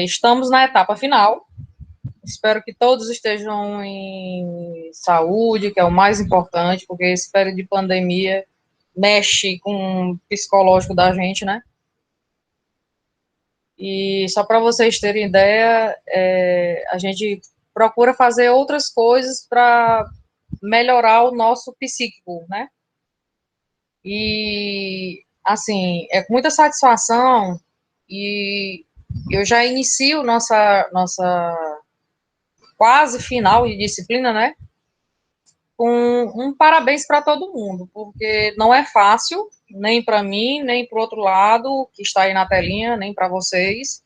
Estamos na etapa final. Espero que todos estejam em saúde, que é o mais importante, porque esse período de pandemia mexe com o psicológico da gente, né? E só para vocês terem ideia, a gente procura fazer outras coisas para melhorar o nosso psíquico, né? E, assim, é com muita satisfação e eu já inicio nossa quase final de disciplina, né? Com um parabéns para todo mundo, porque não é fácil, nem para mim, nem para o outro lado, que está aí na telinha, nem para vocês.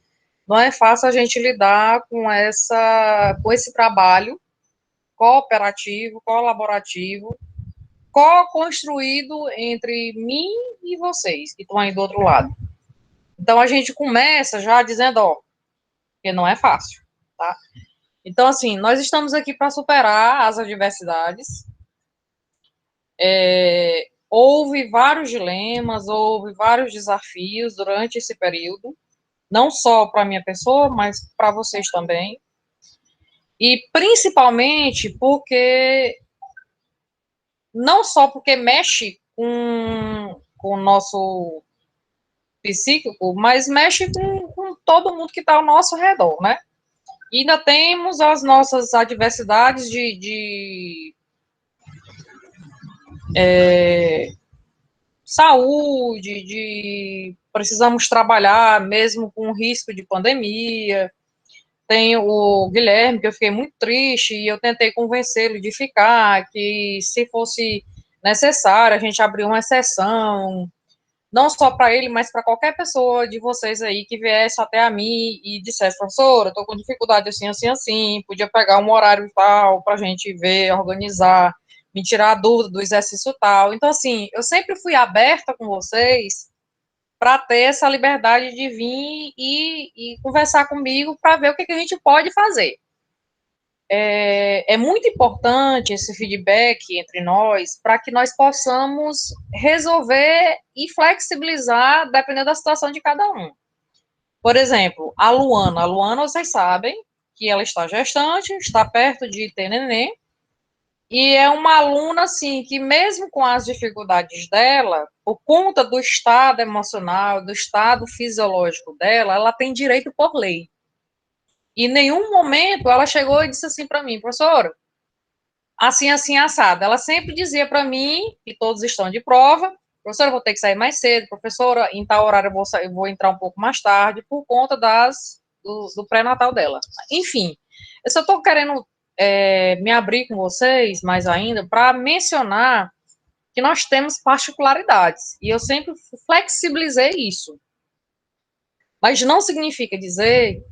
Não é fácil a gente lidar com esse trabalho cooperativo, colaborativo, co-construído entre mim e vocês, que estão aí do outro lado. Então, a gente começa já dizendo, ó, que não é fácil, tá? Então, assim, nós estamos aqui para superar as adversidades. Houve vários dilemas, houve vários desafios durante esse período, não só para a minha pessoa, mas para vocês também. E principalmente porque, não só porque mexe com o nosso psíquico, mas mexe com todo mundo que está ao nosso redor, né? E ainda temos as nossas adversidades de saúde, de precisamos trabalhar mesmo com risco de pandemia. Tem o Guilherme, que eu fiquei muito triste, e eu tentei convencê-lo de ficar, que se fosse necessário, a gente abrir uma exceção, não só para ele, mas para qualquer pessoa de vocês aí que viesse até a mim e dissesse, professora, eu tô com dificuldade assim, assim, assim, podia pegar um horário tal para a gente ver, organizar, me tirar a dúvida do exercício tal. Então, assim, eu sempre fui aberta com vocês para ter essa liberdade de vir e conversar comigo para ver o que a gente pode fazer. É muito importante esse feedback entre nós para que nós possamos resolver e flexibilizar dependendo da situação de cada um. Por exemplo, a Luana, vocês sabem que ela está gestante, está perto de ter neném, e é uma aluna, assim, que mesmo com as dificuldades dela, por conta do estado emocional, do estado fisiológico dela, ela tem direito por lei. E em nenhum momento ela chegou e disse assim para mim, professora, assim, assim, assado. Ela sempre dizia para mim, que todos estão de prova, professora, eu vou ter que sair mais cedo, professora, em tal horário eu vou entrar um pouco mais tarde, por conta do pré-natal dela. Enfim, eu só estou querendo me abrir com vocês mais ainda para mencionar que nós temos particularidades, e eu sempre flexibilizei isso. Mas não significa dizer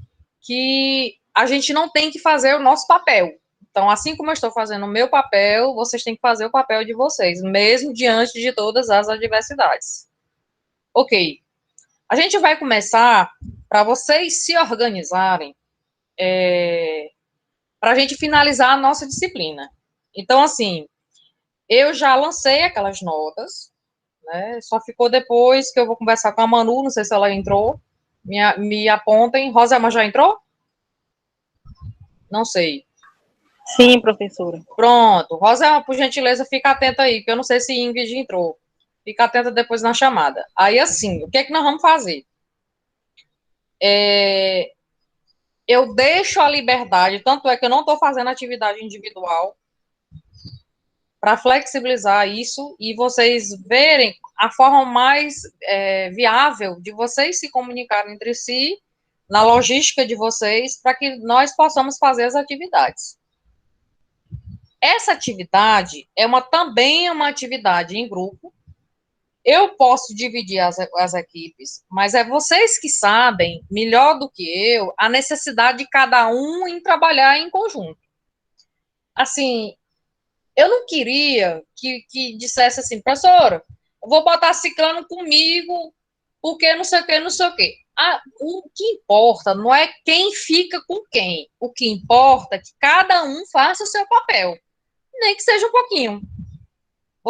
que a gente não tem que fazer o nosso papel. Então, assim como eu estou fazendo o meu papel, vocês têm que fazer o papel de vocês, mesmo diante de todas as adversidades. Ok. A gente vai começar, para vocês se organizarem, para a gente finalizar a nossa disciplina. Então, assim, eu já lancei aquelas notas, né? Só ficou depois que eu vou conversar com a Manu, não sei se ela entrou. Me apontem. Rosama já entrou? Não sei. Sim, professora. Pronto. Rosa, por gentileza, fica atenta aí, que eu não sei se Ingrid entrou. Fica atenta depois na chamada. Aí, assim, o que é que nós vamos fazer? Eu deixo a liberdade, tanto é que eu não estou fazendo atividade individual, para flexibilizar isso e vocês verem a forma mais viável de vocês se comunicarem entre si, na logística de vocês, para que nós possamos fazer as atividades. Essa atividade também é uma atividade em grupo. Eu posso dividir as equipes, mas é vocês que sabem, melhor do que eu, a necessidade de cada um em trabalhar em conjunto. Assim, eu não queria que dissesse assim, professora, eu vou botar ciclano comigo, porque não sei o que, não sei o que. O que importa não é quem fica com quem. O que importa é que cada um faça o seu papel, nem que seja um pouquinho.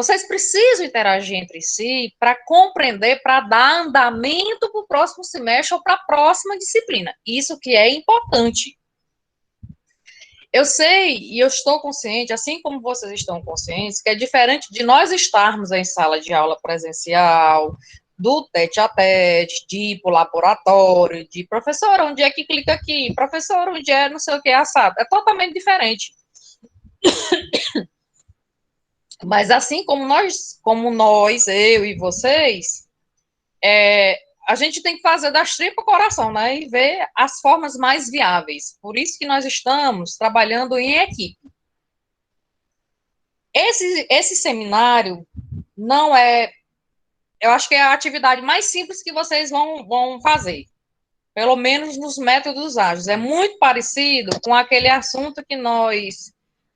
Vocês precisam interagir entre si para compreender, para dar andamento para o próximo semestre ou para a próxima disciplina. Isso que é importante. Eu sei e eu estou consciente, assim como vocês estão conscientes, que é diferente de nós estarmos em sala de aula presencial, do tete-a-tete, de ir para o laboratório, de professor, onde é que clica aqui? Professor, onde é não sei o que assado? É totalmente diferente. Mas assim como nós, eu e vocês, a gente tem que fazer das tripas coração, né? E ver as formas mais viáveis. Por isso que nós estamos trabalhando em equipe. Esse seminário não é, eu acho que é a atividade mais simples que vocês vão fazer. Pelo menos nos métodos ágeis. É muito parecido com aquele assunto que nós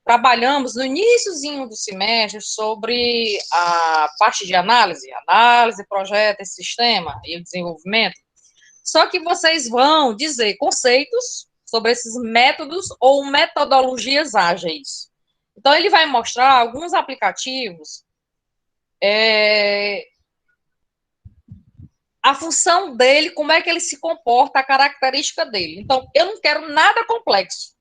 trabalhamos no iníciozinho do semestre sobre a parte de análise, projeto e sistema e o desenvolvimento. Só que vocês vão dizer conceitos sobre esses métodos ou metodologias ágeis. Então, ele vai mostrar alguns aplicativos, a função dele, como é que ele se comporta, a característica dele. Então, eu não quero nada complexo.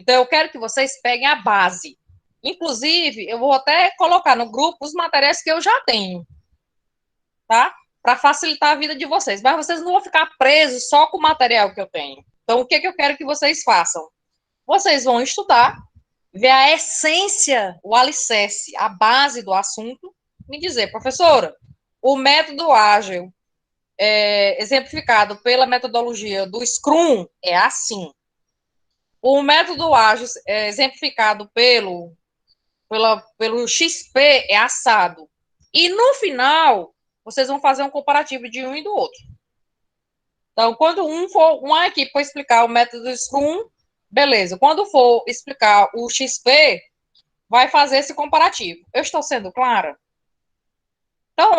Então, eu quero que vocês peguem a base. Inclusive, eu vou até colocar no grupo os materiais que eu já tenho, tá? Para facilitar a vida de vocês. Mas vocês não vão ficar presos só com o material que eu tenho. Então, o que eu quero que vocês façam? Vocês vão estudar, ver a essência, o alicerce, a base do assunto, me dizer, professora, o método ágil, exemplificado pela metodologia do Scrum, é assim. O método ágil, exemplificado pelo XP, é assado. E no final, vocês vão fazer um comparativo de um e do outro. Então, quando uma equipe for explicar o método Scrum, beleza. Quando for explicar o XP, vai fazer esse comparativo. Eu estou sendo clara? Então,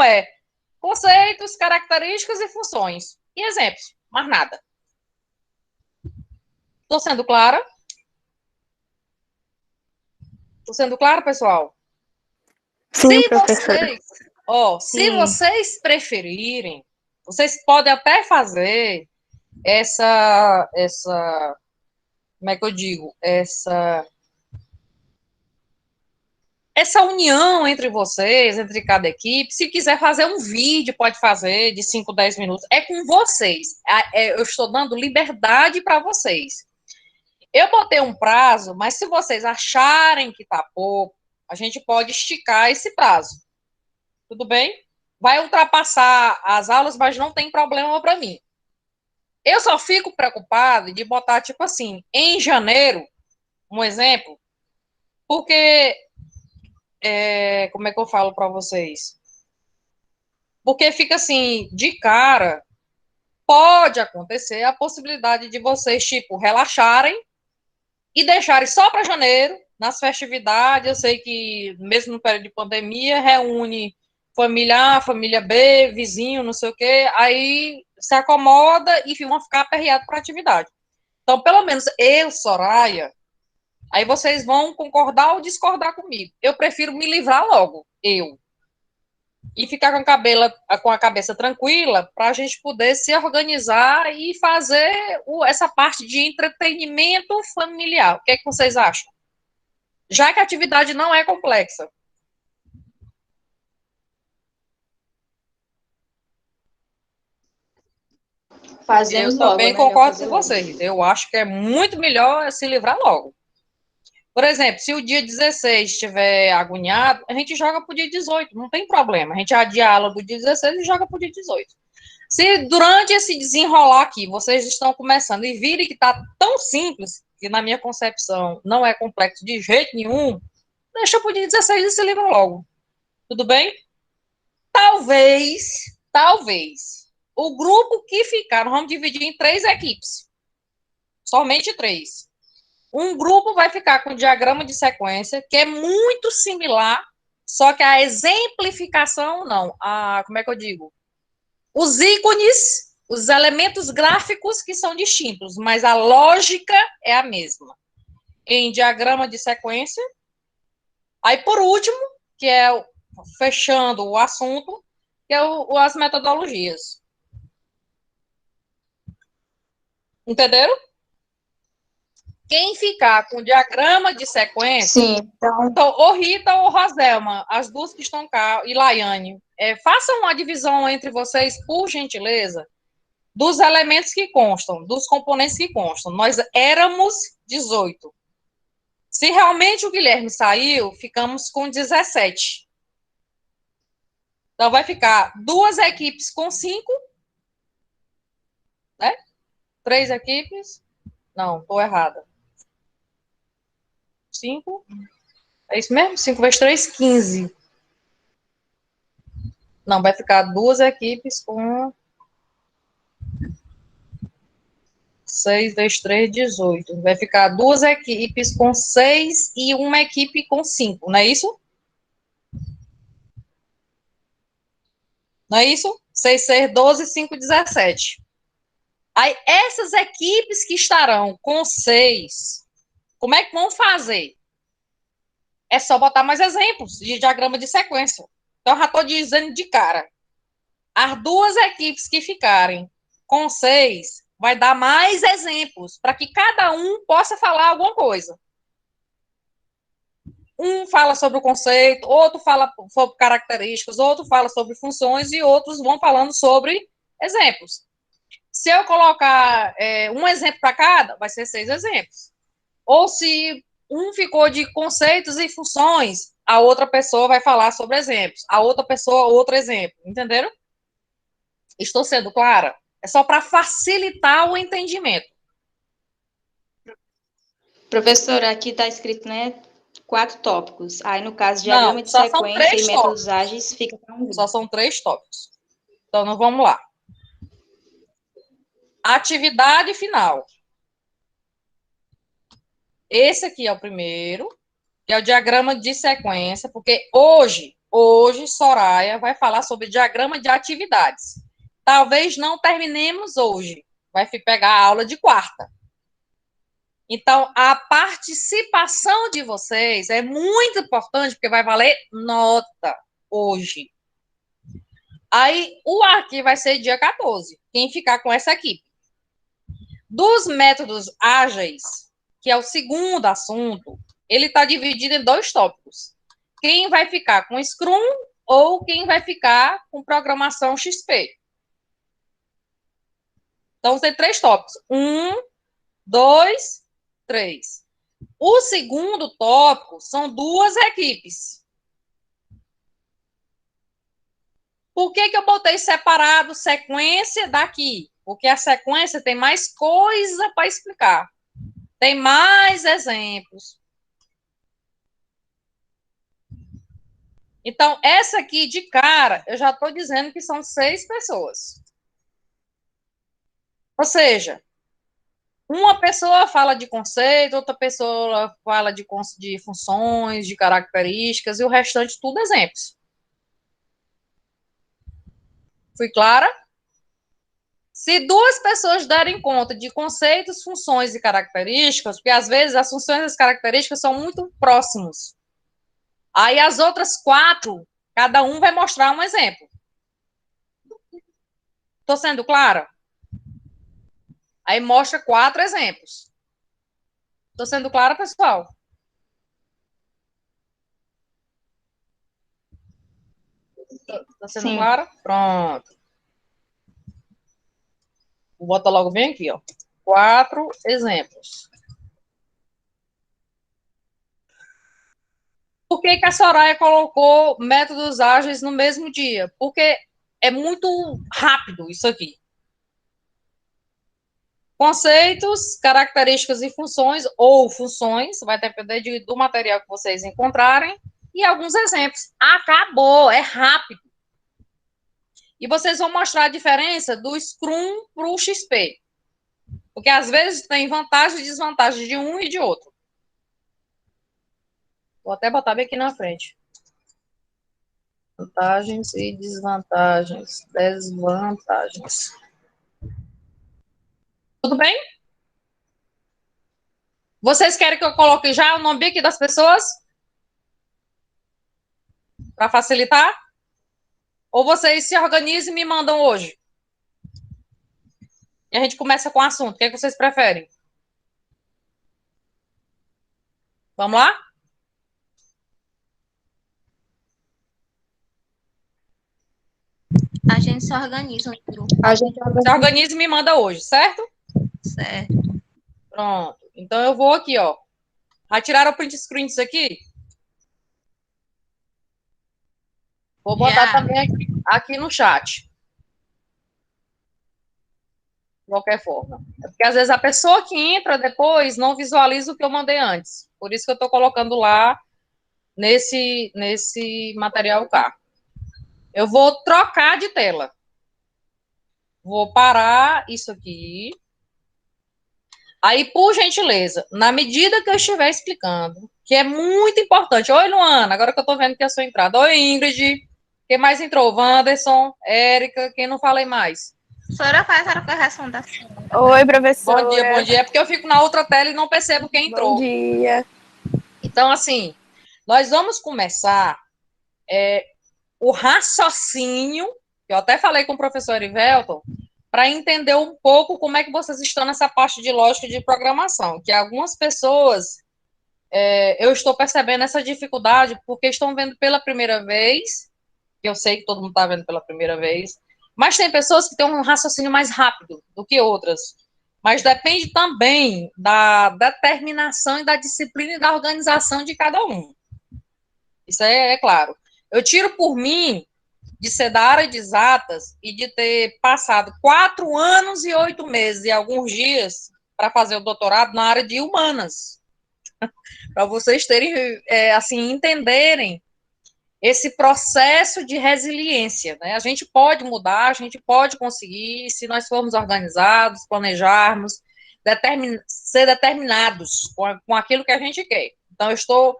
conceitos, características e funções. E exemplos, mais nada. Estou sendo clara? Estou sendo clara, pessoal? Sim, professora. Se vocês preferirem, vocês podem até fazer como é que eu digo? Essa união entre vocês, entre cada equipe. Se quiser fazer um vídeo, pode fazer de 5, 10 minutos. É com vocês. Eu estou dando liberdade para vocês. Eu botei um prazo, mas se vocês acharem que está pouco, a gente pode esticar esse prazo. Tudo bem? Vai ultrapassar as aulas, mas não tem problema para mim. Eu só fico preocupado de botar, tipo assim, em janeiro, um exemplo, porque, como é que eu falo para vocês? Porque fica assim, de cara, pode acontecer a possibilidade de vocês, tipo, relaxarem e deixarem só para janeiro, nas festividades. Eu sei que, mesmo no período de pandemia, reúne família B, vizinho, não sei o quê, aí se acomoda e vão ficar aperreados para a atividade. Então, pelo menos eu, Soraya, aí vocês vão concordar ou discordar comigo. Eu prefiro me livrar logo, e ficar com a cabeça tranquila para a gente poder se organizar e fazer essa parte de entretenimento familiar. O que é que vocês acham? Já que a atividade não é complexa. Fazemos Eu logo, também concordo com vocês. Eu acho que é muito melhor se livrar logo. Por exemplo, se o dia 16 estiver agoniado, a gente joga para o dia 18, não tem problema. A gente adia a aula do dia 16 e joga para o dia 18. Se durante esse desenrolar aqui, vocês estão começando e virem que está tão simples, que na minha concepção não é complexo de jeito nenhum, deixa para o dia 16 e se livra logo. Tudo bem? Talvez, o grupo que ficar, nós vamos dividir em 3 equipes. Somente 3. Um grupo vai ficar com o diagrama de sequência, que é muito similar, só que a exemplificação não. Como é que eu digo? Os ícones, os elementos gráficos que são distintos, mas a lógica é a mesma. Em diagrama de sequência. Aí, por último, que é fechando o assunto, que é as metodologias. Entenderam? Quem ficar com o diagrama de sequência, Sim, então, ou Rita ou Roselma, as duas que estão cá, e Laiane, façam uma divisão entre vocês, por gentileza, dos elementos que constam, dos componentes que constam. Nós éramos 18. Se realmente o Guilherme saiu, ficamos com 17. Então, vai ficar 2 equipes com 5, né? 3 equipes. Não, estou errada. 5. É isso mesmo? 5 vezes 3, 15. Não, vai ficar 2 equipes com 6 vezes 3, 18. Vai ficar 2 equipes com 6 e uma equipe com 5, não é isso? Não é isso? 6, 6, 12, 5, 17. Aí, essas equipes que estarão com 6, como é que vão fazer? É só botar mais exemplos de diagrama de sequência. Então, já estou dizendo de cara. As 2 equipes que ficarem com 6, vai dar mais exemplos, para que cada um possa falar alguma coisa. Um fala sobre o conceito, outro fala sobre características, outro fala sobre funções e outros vão falando sobre exemplos. Se eu colocar um exemplo para cada, vai ser 6 exemplos. Ou se um ficou de conceitos e funções, a outra pessoa vai falar sobre exemplos, a outra pessoa, outro exemplo. Entenderam? Estou sendo clara? É só para facilitar o entendimento. professora, aqui está escrito, né, 4 tópicos. Aí, no caso, Não, diagrama de só são sequência e 3 métodos tópicos. ágeis fica para um Só grupo. são 3 tópicos. Então, nós vamos lá. Atividade final. Esse aqui é o primeiro, que é o diagrama de sequência, porque hoje, Soraya vai falar sobre diagrama de atividades. Talvez não terminemos hoje, vai pegar a aula de quarta. Então, a participação de vocês é muito importante, porque vai valer nota hoje. Aí, o arquivo vai ser dia 14, quem ficar com essa equipe. Dos métodos ágeis, que é o segundo assunto, ele está dividido em 2 tópicos. Quem vai ficar com Scrum ou quem vai ficar com programação XP. Então, tem 3 tópicos. 1, 2, 3. O segundo tópico são 2 equipes. Por que eu botei separado sequência daqui? Porque a sequência tem mais coisa para explicar. Tem mais exemplos. Então, essa aqui, de cara, eu já estou dizendo que são 6 pessoas. Ou seja, uma pessoa fala de conceito, outra pessoa fala de funções, de características, e o restante tudo exemplos. Fui clara? Se 2 pessoas derem conta de conceitos, funções e características, porque às vezes as funções e as características são muito próximos. Aí as outras 4, cada um vai mostrar um exemplo. Estou sendo clara? Aí mostra 4 exemplos. Estou sendo clara, pessoal? Estou sendo Sim. clara? Pronto. Bota logo bem aqui, ó. 4 exemplos. Por que a Soraya colocou métodos ágeis no mesmo dia? Porque é muito rápido isso aqui. Conceitos, características e funções, ou funções, vai depender do material que vocês encontrarem, e alguns exemplos. Acabou, é rápido. E vocês vão mostrar a diferença do Scrum para o XP. Porque às vezes tem vantagens e desvantagens de um e de outro. Vou até botar bem aqui na frente. Vantagens e desvantagens. Desvantagens. Tudo bem? Vocês querem que eu coloque já o nome aqui das pessoas? para facilitar? Ou vocês se organizam e me mandam hoje? E a gente começa com o assunto. O que é que vocês preferem? Vamos lá? A gente se organiza no grupo. Se organiza e me manda hoje, certo? Certo. Pronto. Então eu vou aqui, ó. Já tiraram o print screen disso aqui? Vou botar também aqui no chat. De qualquer forma. É porque às vezes a pessoa que entra depois não visualiza o que eu mandei antes. Por isso que eu estou colocando lá nesse material cá. Eu vou trocar de tela. Vou parar isso aqui. Aí, por gentileza, na medida que eu estiver explicando, que é muito importante. Oi, Luana, agora que eu estou vendo que é a sua entrada. Oi, Ingrid. Quem mais entrou? Wanderson, Érica, quem não falei mais? Professora, faz a correção da senhora. Oi, professora. Bom dia. É porque eu fico na outra tela e não percebo quem entrou. Bom dia. Então, assim, nós vamos começar o raciocínio, que eu até falei com o professor Ivelton, para entender um pouco como é que vocês estão nessa parte de lógica de programação, que algumas pessoas, eu estou percebendo essa dificuldade porque estão vendo pela primeira vez, que eu sei que todo mundo está vendo pela primeira vez, mas tem pessoas que têm um raciocínio mais rápido do que outras, mas depende também da determinação e da disciplina e da organização de cada um. Isso é claro. Eu tiro por mim de ser da área de exatas e de ter passado 4 anos e 8 meses e alguns dias para fazer o doutorado na área de humanas. Para vocês terem, assim, entenderem esse processo de resiliência, né? A gente pode mudar, a gente pode conseguir, se nós formos organizados, planejarmos, ser determinados com aquilo que a gente quer. Então, eu estou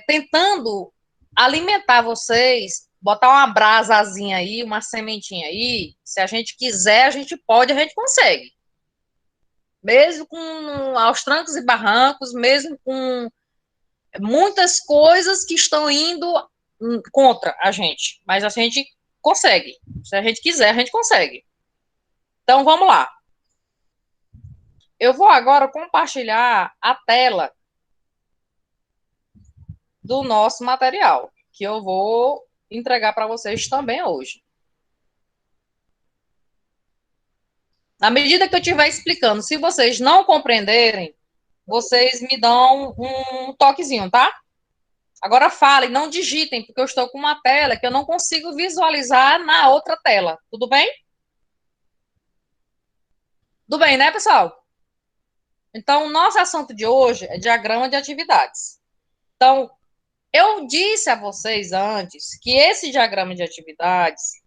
tentando alimentar vocês, botar uma brasazinha aí, uma sementinha aí, se a gente quiser, a gente pode, a gente consegue. Mesmo com aos trancos e barrancos, mesmo com muitas coisas que estão indo contra a gente, mas a gente consegue. Se a gente quiser, a gente consegue. Então, vamos lá. Eu vou agora compartilhar a tela do nosso material, que eu vou entregar para vocês também hoje. Na medida que eu estiver explicando, se vocês não compreenderem, vocês me dão um toquezinho, tá? Agora falem, não digitem, porque eu estou com uma tela que eu não consigo visualizar na outra tela. Tudo bem? Tudo bem, né, pessoal? Então, o nosso assunto de hoje é diagrama de atividades. Então, eu disse a vocês antes que esse diagrama de atividades,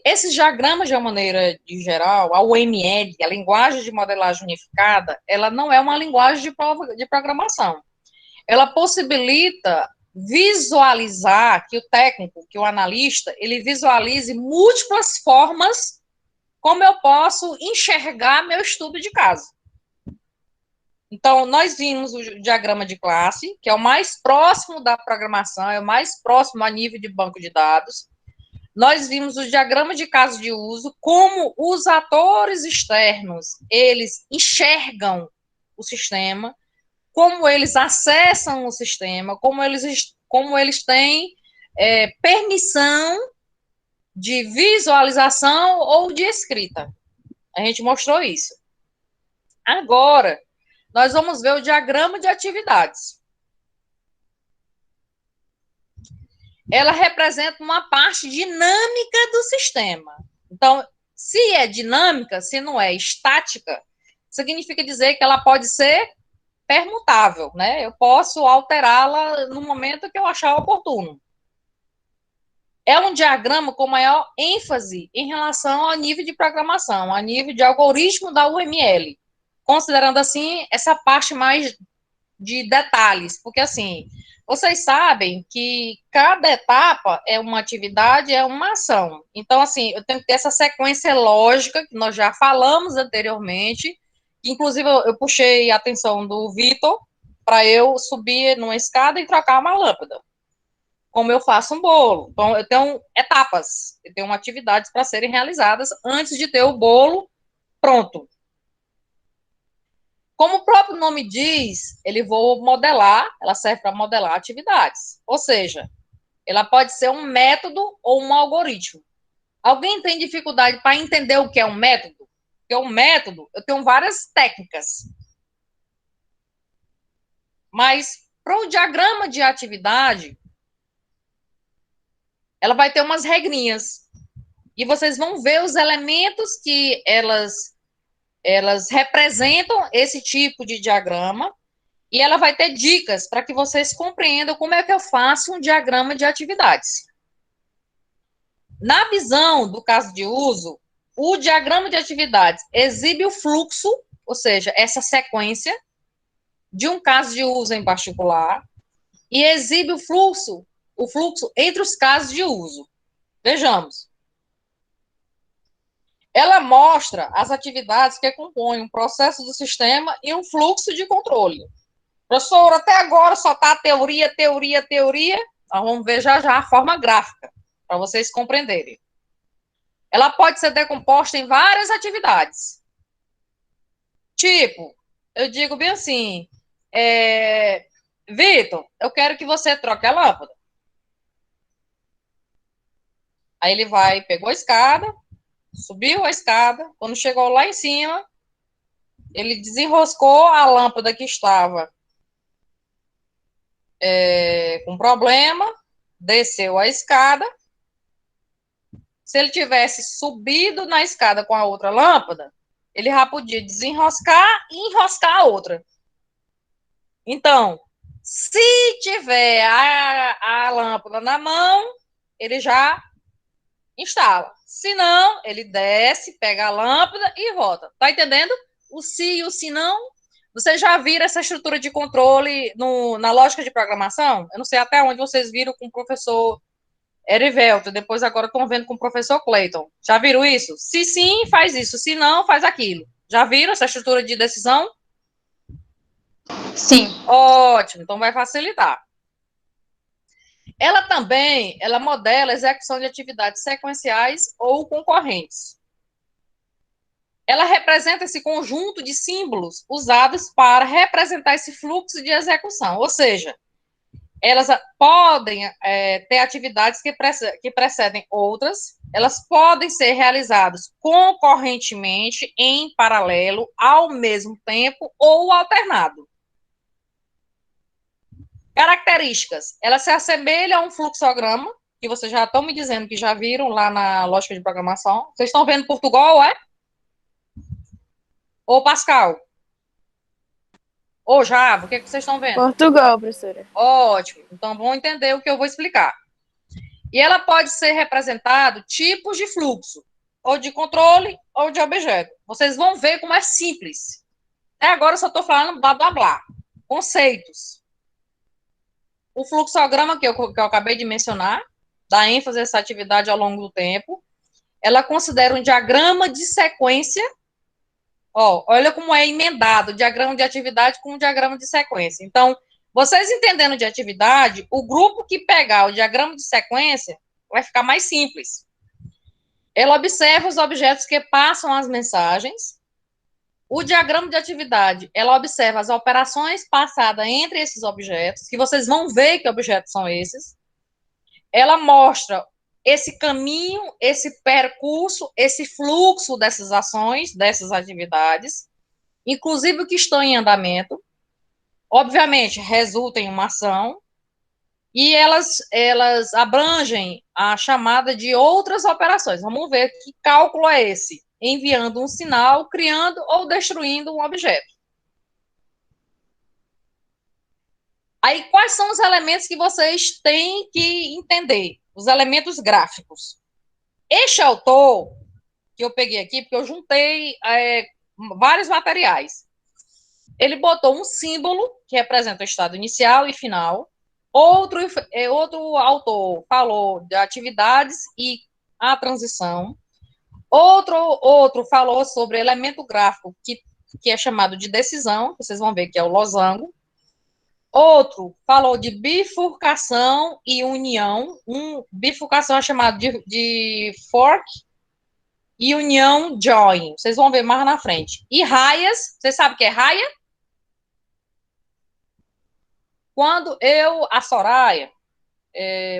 esses diagramas, de uma maneira de geral, a UML, a linguagem de modelagem unificada, ela não é uma linguagem de programação. Ela possibilita visualizar, que o técnico, que o analista, ele visualize múltiplas formas como eu posso enxergar meu estudo de caso. Então, nós vimos o diagrama de classe, que é o mais próximo da programação, é o mais próximo a nível de banco de dados. Nós vimos o diagrama de caso de uso, como os atores externos, eles enxergam o sistema, como eles acessam o sistema, como eles têm permissão de visualização ou de escrita. A gente mostrou isso. Agora, nós vamos ver o diagrama de atividades. Ela representa uma parte dinâmica do sistema. Então, se é dinâmica, se não é estática, significa dizer que ela pode ser permutável, né? Eu posso alterá-la no momento que eu achar oportuno. É um diagrama com maior ênfase em relação ao nível de programação, a nível de algoritmo da UML, considerando, assim, essa parte mais de detalhes, porque, assim, vocês sabem que cada etapa é uma atividade, é uma ação. Então, assim, eu tenho que ter essa sequência lógica, que nós já falamos anteriormente, que, inclusive, eu puxei a atenção do Vitor para eu subir numa escada e trocar uma lâmpada. como eu faço um bolo. Então, eu tenho etapas, eu tenho atividades para serem realizadas antes de ter o bolo pronto. Como o próprio nome diz, ele vou modelar, ela serve para modelar atividades. Ou seja, ela pode ser um método ou um algoritmo. Alguém tem dificuldade para entender o que é um método? Porque um método, eu tenho várias técnicas. Mas para o diagrama de atividade, ela vai ter umas regrinhas. E vocês vão ver os elementos que elas representam esse tipo de diagrama. E ela vai ter dicas para que vocês compreendam como é que eu faço um diagrama de atividades. Na visão do caso de uso, o diagrama de atividades exibe o fluxo, ou seja, essa sequência de um caso de uso em particular, e exibe o fluxo entre os casos de uso. Vejamos. Ela mostra as atividades que compõem um processo do sistema e um fluxo de controle. Professor, até agora só está teoria, teoria, teoria. Nós vamos ver já já a forma gráfica, para vocês compreenderem. Ela pode ser decomposta em várias atividades. Tipo, eu digo bem assim, Vitor, eu quero que você troque a lâmpada. Aí ele pegou a escada, subiu a escada, quando chegou lá em cima, ele desenroscou a lâmpada que estava com problema, desceu a escada. Se ele tivesse subido na escada com a outra lâmpada, ele já podia desenroscar e enroscar a outra. Então, se tiver a lâmpada na mão, ele já instala. Se não, ele desce, pega a lâmpada e volta. Tá entendendo? O se e o se não. Vocês já viram essa estrutura de controle na lógica de programação? Eu não sei até onde vocês viram com o professor Erivelto, depois agora estão vendo com o professor Clayton. Já viram isso? Se sim, faz isso. Se não, faz aquilo. Já viram essa estrutura de decisão? Sim. Ótimo, então vai facilitar. Ela modela a execução de atividades sequenciais ou concorrentes. Ela representa esse conjunto de símbolos usados para representar esse fluxo de execução, ou seja, elas podem ter atividades que precedem outras, elas podem ser realizadas concorrentemente, em paralelo, ao mesmo tempo ou alternado. Características. Ela se assemelha a um fluxograma, que vocês já estão me dizendo que já viram lá na lógica de programação. Vocês estão vendo Portugal, Ou Pascal? Ou Java? O que vocês estão vendo? Portugal, professora. Ótimo. Então, vão entender o que eu vou explicar. E ela pode ser representado tipos de fluxo, ou de controle, ou de objeto. Vocês vão ver como é simples. Até agora eu só estou falando blá, blá, blá. Conceitos. O fluxograma que eu acabei de mencionar, dá ênfase a essa atividade ao longo do tempo. Ela considera um diagrama de sequência. Olha como é emendado o diagrama de atividade com o diagrama de sequência. Então, vocês entendendo de atividade, o grupo que pegar o diagrama de sequência vai ficar mais simples. Ela observa os objetos que passam as mensagens. O diagrama de atividade, ela observa as operações passadas entre esses objetos, que vocês vão ver que objetos são esses. Ela mostra esse caminho, esse percurso, esse fluxo dessas ações, dessas atividades, inclusive o que estão em andamento. Obviamente, resulta em uma ação, e elas abrangem a chamada de outras operações. Vamos ver que cálculo é esse. Enviando um sinal, criando ou destruindo um objeto. Aí, quais são os elementos que vocês têm que entender? Os elementos gráficos. Este autor, que eu peguei aqui, porque eu juntei vários materiais, ele botou um símbolo que representa o estado inicial e final. Outro autor falou de atividades e a transição. Outro falou sobre elemento gráfico que é chamado de decisão, vocês vão ver que é o losango. Outro falou de bifurcação e união. Bifurcação é chamado de fork e união join. Vocês vão ver mais na frente. E raias, vocês sabem o que é raia? Quando a Soraya,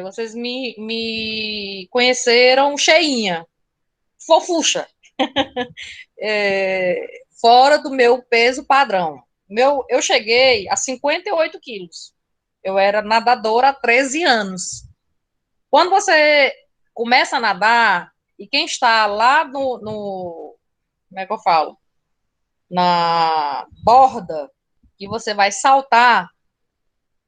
vocês me conheceram cheinha, fofucha, fora do meu peso padrão. Eu cheguei a 58 quilos. Eu era nadadora há 13 anos. Quando você começa a nadar, e quem está lá como é que eu falo? Na borda, que você vai saltar,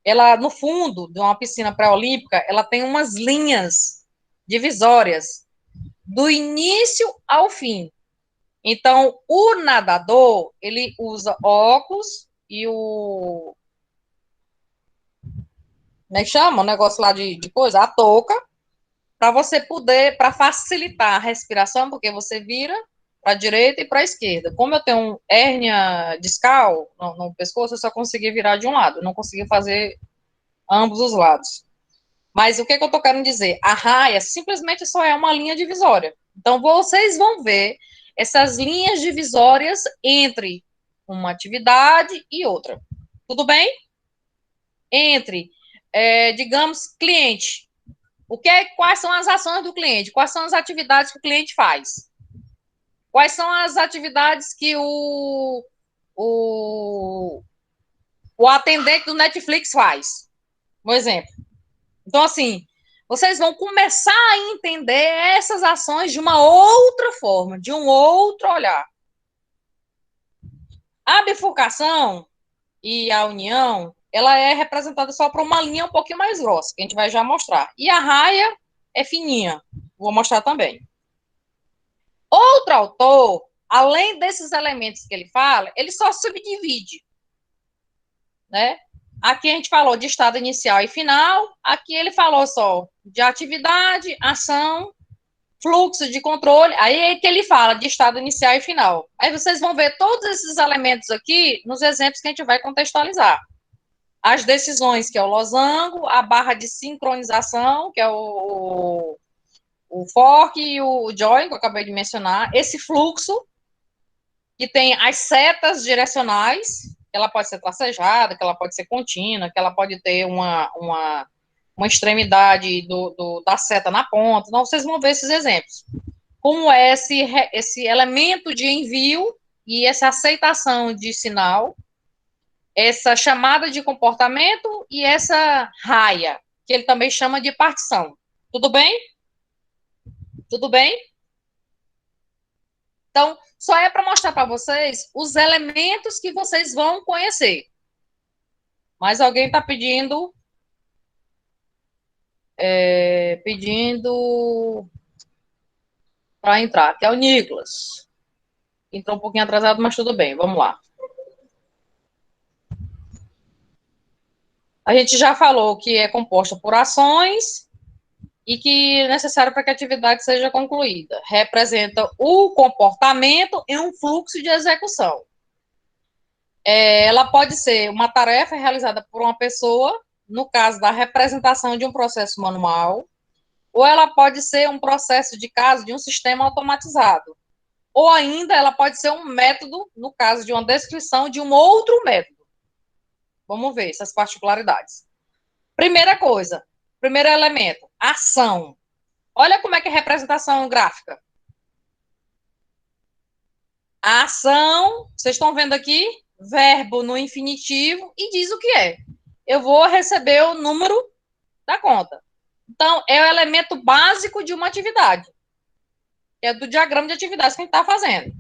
ela, no fundo de uma piscina pré-olímpica, ela tem umas linhas divisórias do início ao fim. Então, o nadador, ele usa óculos e como é que chama? O negócio lá de coisa, a touca, para você poder, para facilitar a respiração, porque você vira para a direita e para a esquerda. Como eu tenho hérnia discal no pescoço, eu só consegui virar de um lado, não consegui fazer ambos os lados. Mas o que eu estou querendo dizer? A raia simplesmente só é uma linha divisória. Então, vocês vão ver essas linhas divisórias entre uma atividade e outra. Tudo bem? Entre, digamos, cliente. Quais são as ações do cliente? Quais são as atividades que o cliente faz? Quais são as atividades que o atendente do Netflix faz? Um exemplo. Então, assim, vocês vão começar a entender essas ações de uma outra forma, de um outro olhar. A bifurcação e a união, ela é representada só por uma linha um pouquinho mais grossa, que a gente vai já mostrar. E a raia é fininha, vou mostrar também. Outro autor, além desses elementos que ele fala, ele só subdivide, né? Aqui a gente falou de estado inicial e final, aqui ele falou só de atividade, ação, fluxo de controle, aí é que ele fala de estado inicial e final. Aí vocês vão ver todos esses elementos aqui nos exemplos que a gente vai contextualizar. As decisões, que é o losango, a barra de sincronização, que é o fork e o join, que eu acabei de mencionar, esse fluxo, que tem as setas direcionais, que ela pode ser tracejada, que ela pode ser contínua, que ela pode ter uma extremidade da seta na ponta. Então, vocês vão ver esses exemplos. Como é esse elemento de envio e essa aceitação de sinal, essa chamada de comportamento e essa raia, que ele também chama de partição. Tudo bem? Tudo bem? Então, só é para mostrar para vocês os elementos que vocês vão conhecer. Mas alguém está pedindo para entrar, que é o Nicolas. Entrou um pouquinho atrasado, mas tudo bem, vamos lá. A gente já falou que é composta por ações e que é necessário para que a atividade seja concluída. Representa o comportamento em um fluxo de execução. Ela pode ser uma tarefa realizada por uma pessoa, no caso da representação de um processo manual, ou ela pode ser um processo de caso de um sistema automatizado, ou ainda ela pode ser um método, no caso de uma descrição de um outro método. Vamos ver essas particularidades. Primeira coisa, primeiro elemento, ação. Olha como é que é a representação gráfica. A ação, vocês estão vendo aqui, verbo no infinitivo, e diz o que é. Eu vou receber o número da conta. Então, é o elemento básico de uma atividade. É do diagrama de atividades que a gente está fazendo.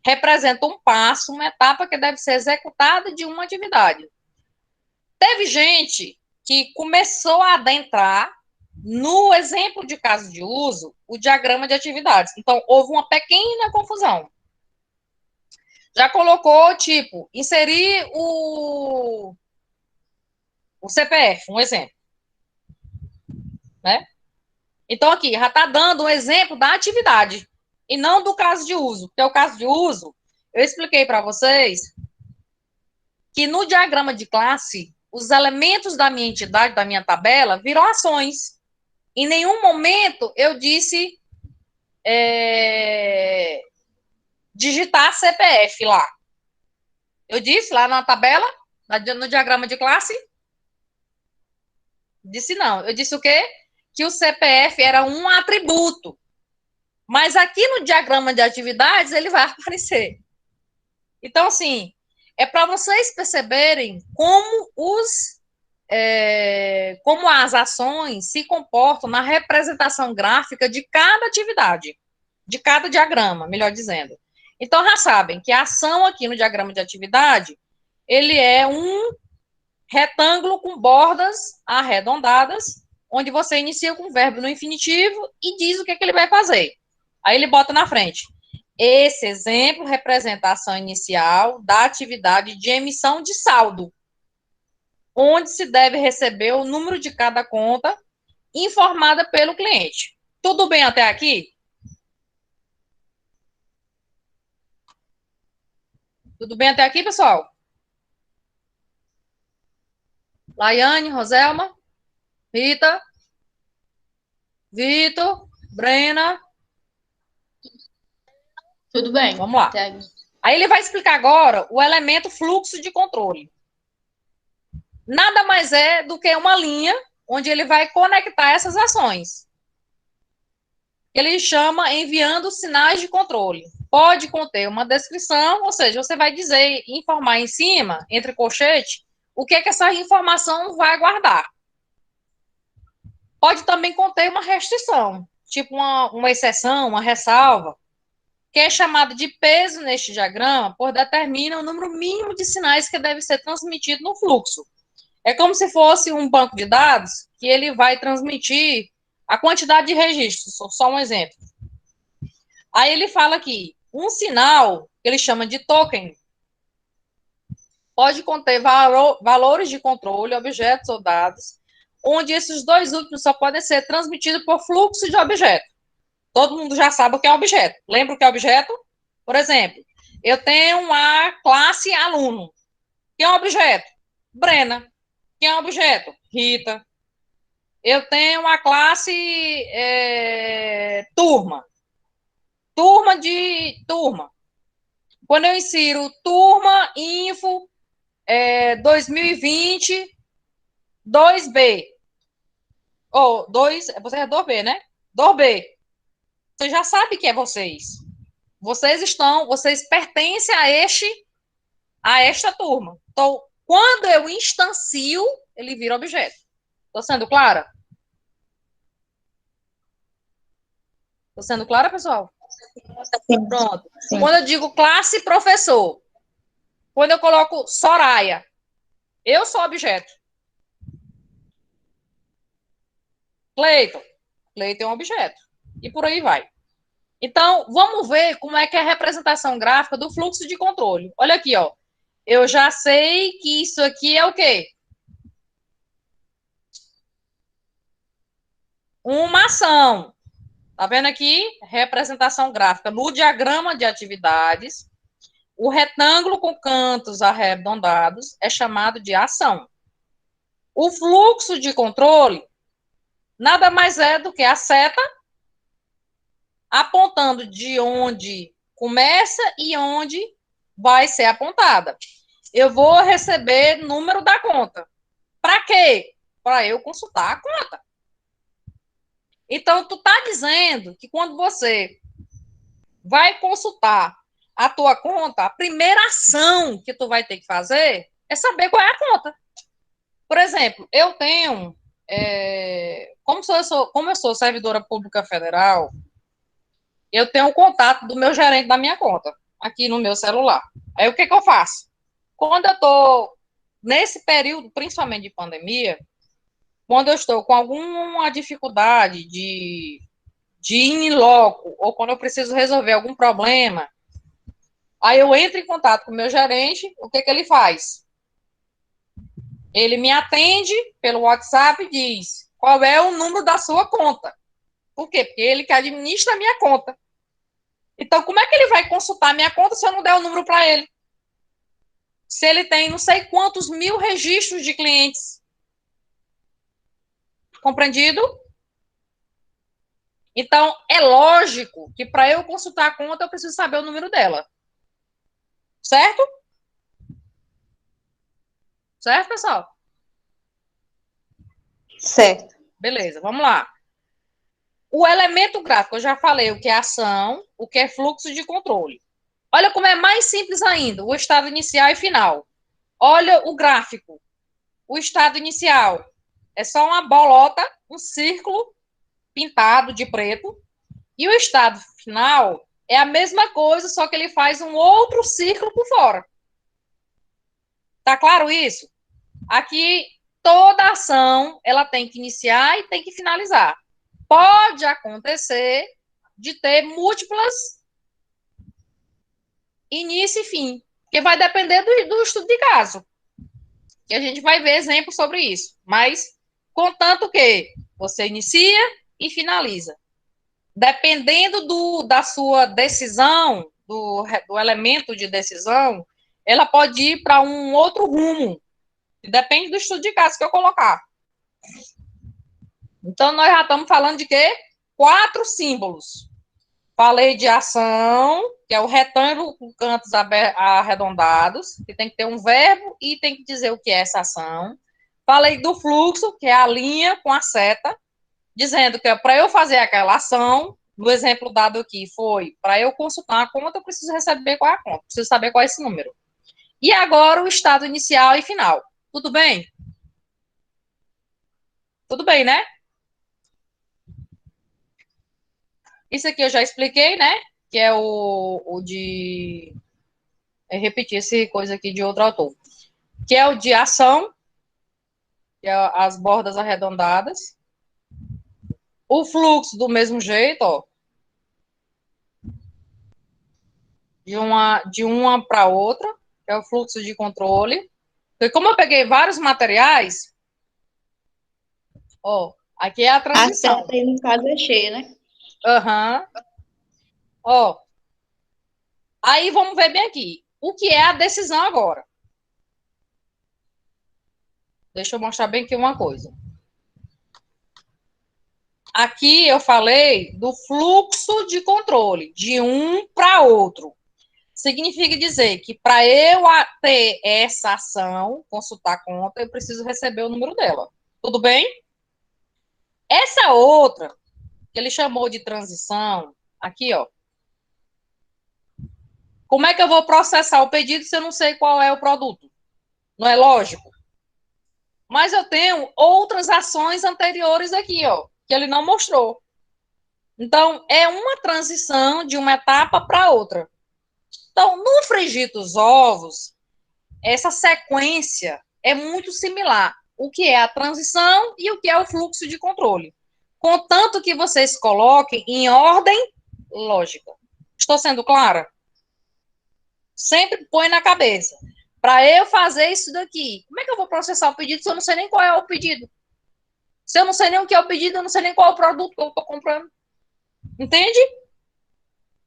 Representa um passo, uma etapa que deve ser executada de uma atividade. Teve gente que começou a adentrar no exemplo de caso de uso o diagrama de atividades. Então, houve uma pequena confusão. Já colocou, tipo, inserir o CPF, um exemplo. Né? Então, aqui, já está dando um exemplo da atividade e não do caso de uso. Porque o caso de uso, eu expliquei para vocês que no diagrama de classe, os elementos da minha entidade, da minha tabela, viram ações. Em nenhum momento eu disse digitar CPF lá. Eu disse lá na tabela, no diagrama de classe? Disse não. Eu disse o quê? Que o CPF era um atributo. Mas aqui no diagrama de atividades ele vai aparecer. Então, assim, é para vocês perceberem como as ações se comportam na representação gráfica de cada atividade, de cada diagrama, melhor dizendo. Então, já sabem que a ação aqui no diagrama de atividade, ele é um retângulo com bordas arredondadas, onde você inicia com o verbo no infinitivo e diz o que ele vai fazer. Aí ele bota na frente. Esse exemplo representa a ação inicial da atividade de emissão de saldo, onde se deve receber o número de cada conta informada pelo cliente. Tudo bem até aqui? Tudo bem até aqui, pessoal? Laiane, Roselma, Rita, Vitor, Brena. Tudo bem. Vamos lá. Aí ele vai explicar agora o elemento fluxo de controle. Nada mais é do que uma linha onde ele vai conectar essas ações. Ele chama enviando sinais de controle. Pode conter uma descrição, ou seja, você vai dizer, informar em cima, entre colchete, o que essa informação vai guardar. Pode também conter uma restrição, tipo uma exceção, uma ressalva, que é chamado de peso neste diagrama, por determina o número mínimo de sinais que deve ser transmitido no fluxo. É como se fosse um banco de dados que ele vai transmitir a quantidade de registros, só um exemplo. Aí ele fala aqui, um sinal, que ele chama de token, pode conter valores de controle, objetos ou dados, onde esses dois últimos só podem ser transmitidos por fluxo de objeto. Todo mundo já sabe o que é objeto. Lembra o que é objeto? Por exemplo, eu tenho uma classe aluno. Que é um objeto? Brena. Que é um objeto? Rita. Eu tenho uma classe turma. Turma. Quando eu insiro turma, info, 2020, 2B. Ou 2, você é 2B, né? 2B. Você já sabe que é vocês. Vocês pertencem a esta turma. Então, quando eu instancio, ele vira objeto. Estou sendo clara? Estou sendo clara, pessoal? Sim. Pronto. Sim. Quando eu digo classe professor, quando eu coloco Soraya, eu sou objeto. Cleiton é um objeto. E por aí vai. Então, vamos ver como é que é a representação gráfica do fluxo de controle. Olha aqui, ó. Eu já sei que isso aqui é o quê? Uma ação. Tá vendo aqui? Representação gráfica no diagrama de atividades. O retângulo com cantos arredondados é chamado de ação. O fluxo de controle nada mais é do que a seta apontando de onde começa e onde vai ser apontada. Eu vou receber número da conta. Para quê? Para eu consultar a conta. Então, tu tá dizendo que quando você vai consultar a tua conta, a primeira ação que tu vai ter que fazer é saber qual é a conta. Por exemplo, eu tenho, como eu sou servidora pública federal, eu tenho o contato do meu gerente da minha conta, aqui no meu celular. Aí o que eu faço? Quando eu estou nesse período, principalmente de pandemia, quando eu estou com alguma dificuldade de ir em loco, ou quando eu preciso resolver algum problema, aí eu entro em contato com o meu gerente, o que ele faz? Ele me atende pelo WhatsApp e diz qual é o número da sua conta. Por quê? Porque ele que administra a minha conta. Então, como é que ele vai consultar a minha conta se eu não der o número para ele? se ele tem não sei quantos mil registros de clientes. Compreendido? Então, é lógico que para eu consultar a conta, eu preciso saber o número dela. Certo? Certo, pessoal? Certo. Beleza, vamos lá. O elemento gráfico, eu já falei o que é ação, o que é fluxo de controle. Olha como é mais simples ainda, o estado inicial e final. Olha o gráfico. O estado inicial é só uma bolota, um círculo pintado de preto. E o estado final é a mesma coisa, só que ele faz um outro círculo por fora. Tá claro isso? Aqui, toda ação, ela tem que iniciar e tem que finalizar. Pode acontecer de ter múltiplas início e fim, porque vai depender do estudo de caso. E a gente vai ver exemplos sobre isso. Mas, contanto que você inicia e finaliza. Dependendo da sua decisão, do elemento de decisão, ela pode ir para um outro rumo. Depende do estudo de caso que eu colocar. Então, nós já estamos falando de quê? 4 símbolos. Falei de ação, que é o retângulo com cantos arredondados, que tem que ter um verbo e tem que dizer o que é essa ação. Falei do fluxo, que é a linha com a seta, dizendo que para eu fazer aquela ação, no exemplo dado aqui foi, para eu consultar a conta, eu preciso receber qual é a conta, preciso saber qual é esse número. E agora o estado inicial e final. Tudo bem? Tudo bem, né? Isso aqui eu já expliquei, né? Que é o de... repetir essa coisa aqui de outro autor. Que é o de ação, que é as bordas arredondadas. O fluxo do mesmo jeito, ó. De uma para outra, que é o fluxo de controle. Porque como eu peguei vários materiais, ó, aqui é a A transição. seta aí, no caso, é cheia, né? Aham. Ó. Aí vamos ver bem aqui. O que é a decisão agora? Deixa eu mostrar bem aqui uma coisa. Aqui eu falei do fluxo de controle, de um para outro. Significa dizer que para eu ter essa ação, consultar a conta, eu preciso receber o número dela. Tudo bem? Essa outra, que ele chamou de transição, aqui, ó. Como é que eu vou processar o pedido se eu não sei qual é o produto? Não é lógico? Mas eu tenho outras ações anteriores aqui, ó, que ele não mostrou. Então, é uma transição de uma etapa para outra. Então, no frigir dos ovos, essa sequência é muito similar. O que é a transição e o que é o fluxo de controle. Contanto que vocês coloquem em ordem lógica. Estou sendo clara? Sempre põe na cabeça. Para eu fazer isso daqui, como é que eu vou processar o pedido se eu não sei nem qual é o pedido? Se eu não sei nem o que é o pedido, eu não sei nem qual é o produto que eu estou comprando. Entende?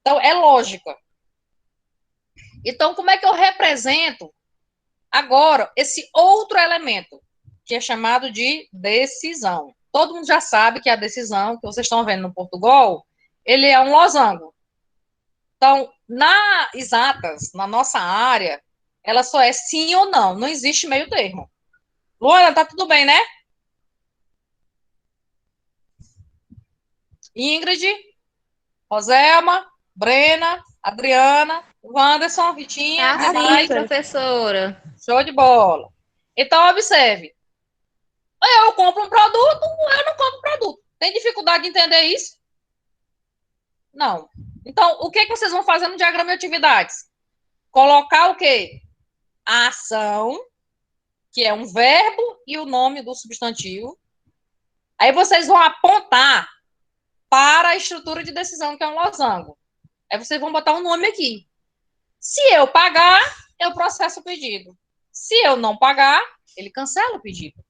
Então, é lógica. Então, como é que eu represento agora esse outro elemento, que é chamado de decisão? Todo mundo já sabe que a decisão que vocês estão vendo no Portugal, ele é um losango. Então, na exatas, na nossa área, ela só é sim ou não, não existe meio termo. Luana, tá tudo bem, né? Ingrid, Roselma, Brena, Adriana, Wanderson, Ritinha, Tá sim, demais, professora. show de bola. Então, observe, eu compro um produto, eu não compro produto. Tem dificuldade de entender isso? Não. Então, o que vocês vão fazer no diagrama de atividades? Colocar o quê? A ação, que é um verbo e o nome do substantivo. Aí vocês vão apontar para a estrutura de decisão, que é um losango. Aí vocês vão botar um nome aqui. Se eu pagar, eu processo o pedido. Se eu não pagar, ele cancela o pedido.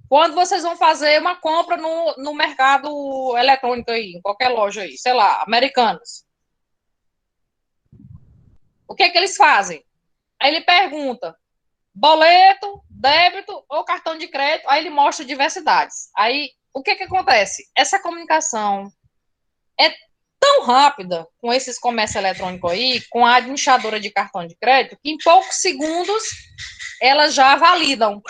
Quando vocês vão fazer uma compra no mercado eletrônico aí, em qualquer loja aí, sei lá, Americanas. O que é que eles fazem? Aí ele pergunta, boleto, débito ou cartão de crédito? Aí ele mostra diversidades. Aí, o que acontece? Essa comunicação é tão rápida com esses comércios eletrônicos aí, com a administradora de cartão de crédito, que em poucos segundos elas já validam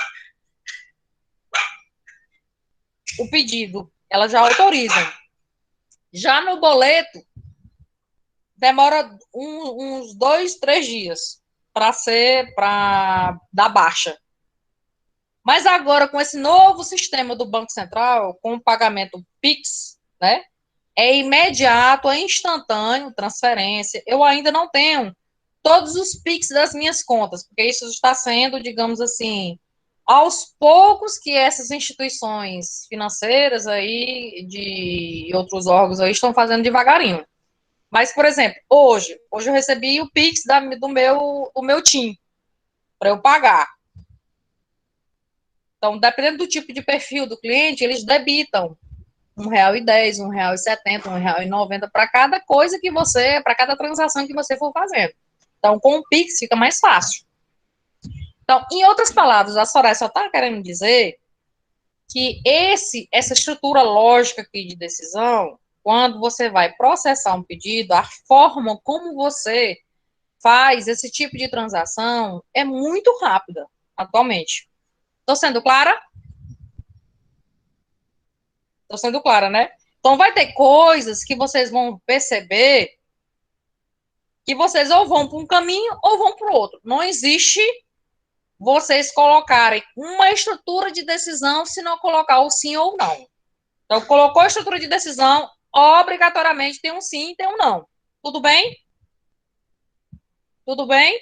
o pedido, elas já autorizam. Já no boleto, demora uns 2, 3 dias para dar baixa. Mas agora, com esse novo sistema do Banco Central, com o pagamento PIX, né? É imediato, é instantâneo, transferência. Eu ainda não tenho todos os PIX das minhas contas, porque isso está sendo, digamos assim, aos poucos que essas instituições financeiras aí, de outros órgãos aí, estão fazendo devagarinho. Mas, por exemplo, hoje eu recebi o PIX do meu TIM, para eu pagar. Então, dependendo do tipo de perfil do cliente, eles debitam R$1,10, R$1,70, R$1,90 para cada coisa que você, para cada transação que você for fazendo. Então, com o Pix fica mais fácil. Então, em outras palavras, a Soraya só está querendo dizer que essa estrutura lógica aqui de decisão, quando você vai processar um pedido, a forma como você faz esse tipo de transação é muito rápida atualmente. Estou sendo clara? Estou sendo clara, né? Então, vai ter coisas que vocês vão perceber que vocês ou vão para um caminho ou vão para o outro. Não existe vocês colocarem uma estrutura de decisão se não colocar o sim ou não. Então, colocou a estrutura de decisão, obrigatoriamente tem um sim e tem um não. Tudo bem? Tudo bem?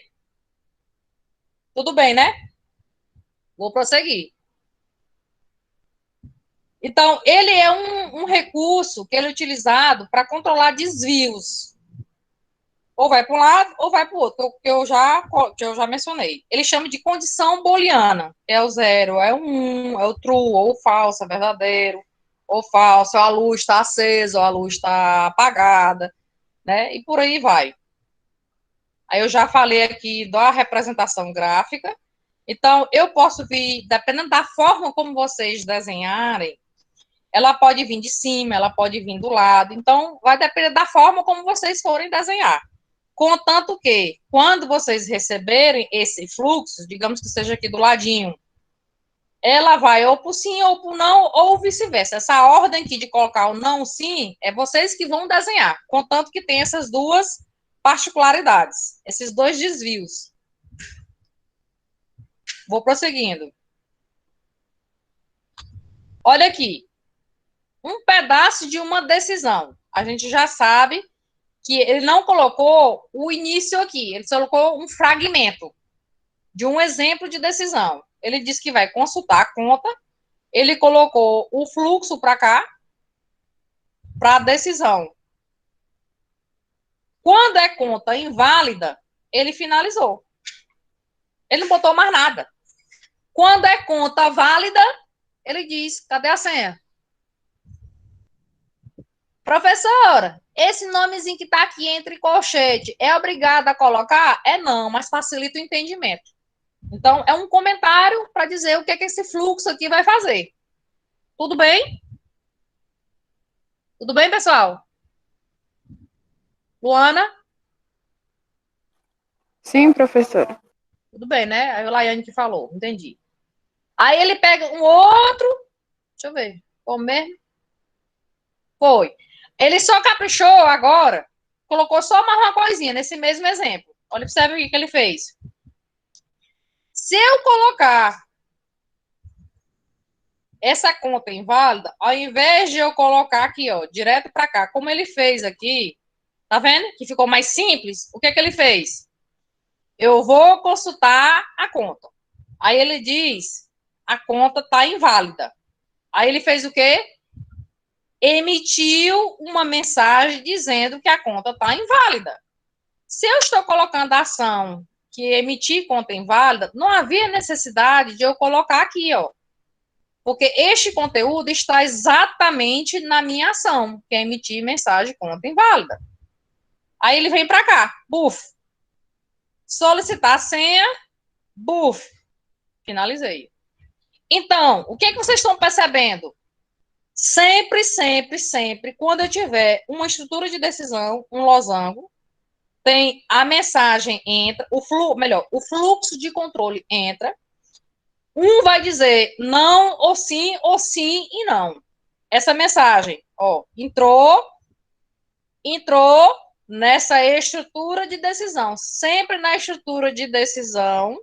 Tudo bem, né? Vou prosseguir. Então, ele é um recurso que ele é utilizado para controlar desvios. Ou vai para um lado ou vai para o outro, que eu já mencionei. Ele chama de condição booleana. É o zero, é o é o true, ou o falso, é verdadeiro, ou falso, a luz está acesa, ou a luz está apagada, né? E por aí vai. Aí eu já falei aqui da representação gráfica. Então, eu posso vir, dependendo da forma como vocês desenharem, ela pode vir de cima, ela pode vir do lado. Então, vai depender da forma como vocês forem desenhar. Contanto que, quando vocês receberem esse fluxo, digamos que seja aqui do ladinho, ela vai ou para o sim ou para o não, ou vice-versa. Essa ordem aqui de colocar o não, sim, é vocês que vão desenhar, contanto que tem essas duas particularidades, esses dois desvios. Vou prosseguindo. Olha aqui, um pedaço de uma decisão. A gente já sabe que ele não colocou o início aqui, ele só colocou um fragmento de um exemplo de decisão. Ele disse que vai consultar a conta, ele colocou o fluxo para cá, para a decisão. Quando é conta inválida, ele finalizou. Ele não botou mais nada. Quando é conta válida, ele diz, cadê a senha? Professora, esse nomezinho que está aqui entre colchete, é obrigado a colocar? É não, mas facilita o entendimento. Então, é um comentário para dizer o que esse fluxo aqui vai fazer. Tudo bem? Tudo bem, pessoal? Luana? Sim, professora. Tudo bem, né? Aí o Laiane que falou, entendi. Aí ele pega um outro, deixa eu ver, foi mesmo? Foi. Ele só caprichou agora, colocou só mais uma coisinha nesse mesmo exemplo. Olha para você ver o que ele fez. Se eu colocar essa conta inválida, ao invés de eu colocar aqui, ó, direto para cá, como ele fez aqui, tá vendo? Que ficou mais simples. O que ele fez? Eu vou consultar a conta. Aí ele diz, a conta tá inválida. Aí ele fez o quê? Emitiu uma mensagem dizendo que a conta está inválida. Se eu estou colocando a ação que emitir conta inválida, não havia necessidade de eu colocar aqui, ó. Porque este conteúdo está exatamente na minha ação, que é emitir mensagem conta inválida. Aí ele vem para cá, buf. solicitar a senha, buf, finalizei. Então, o que é que vocês estão percebendo? Sempre, sempre, sempre, quando eu tiver uma estrutura de decisão, um losango, tem a mensagem entra, o fluxo de controle entra, um vai dizer não, ou sim e não. Essa mensagem, ó, entrou nessa estrutura de decisão. Sempre na estrutura de decisão.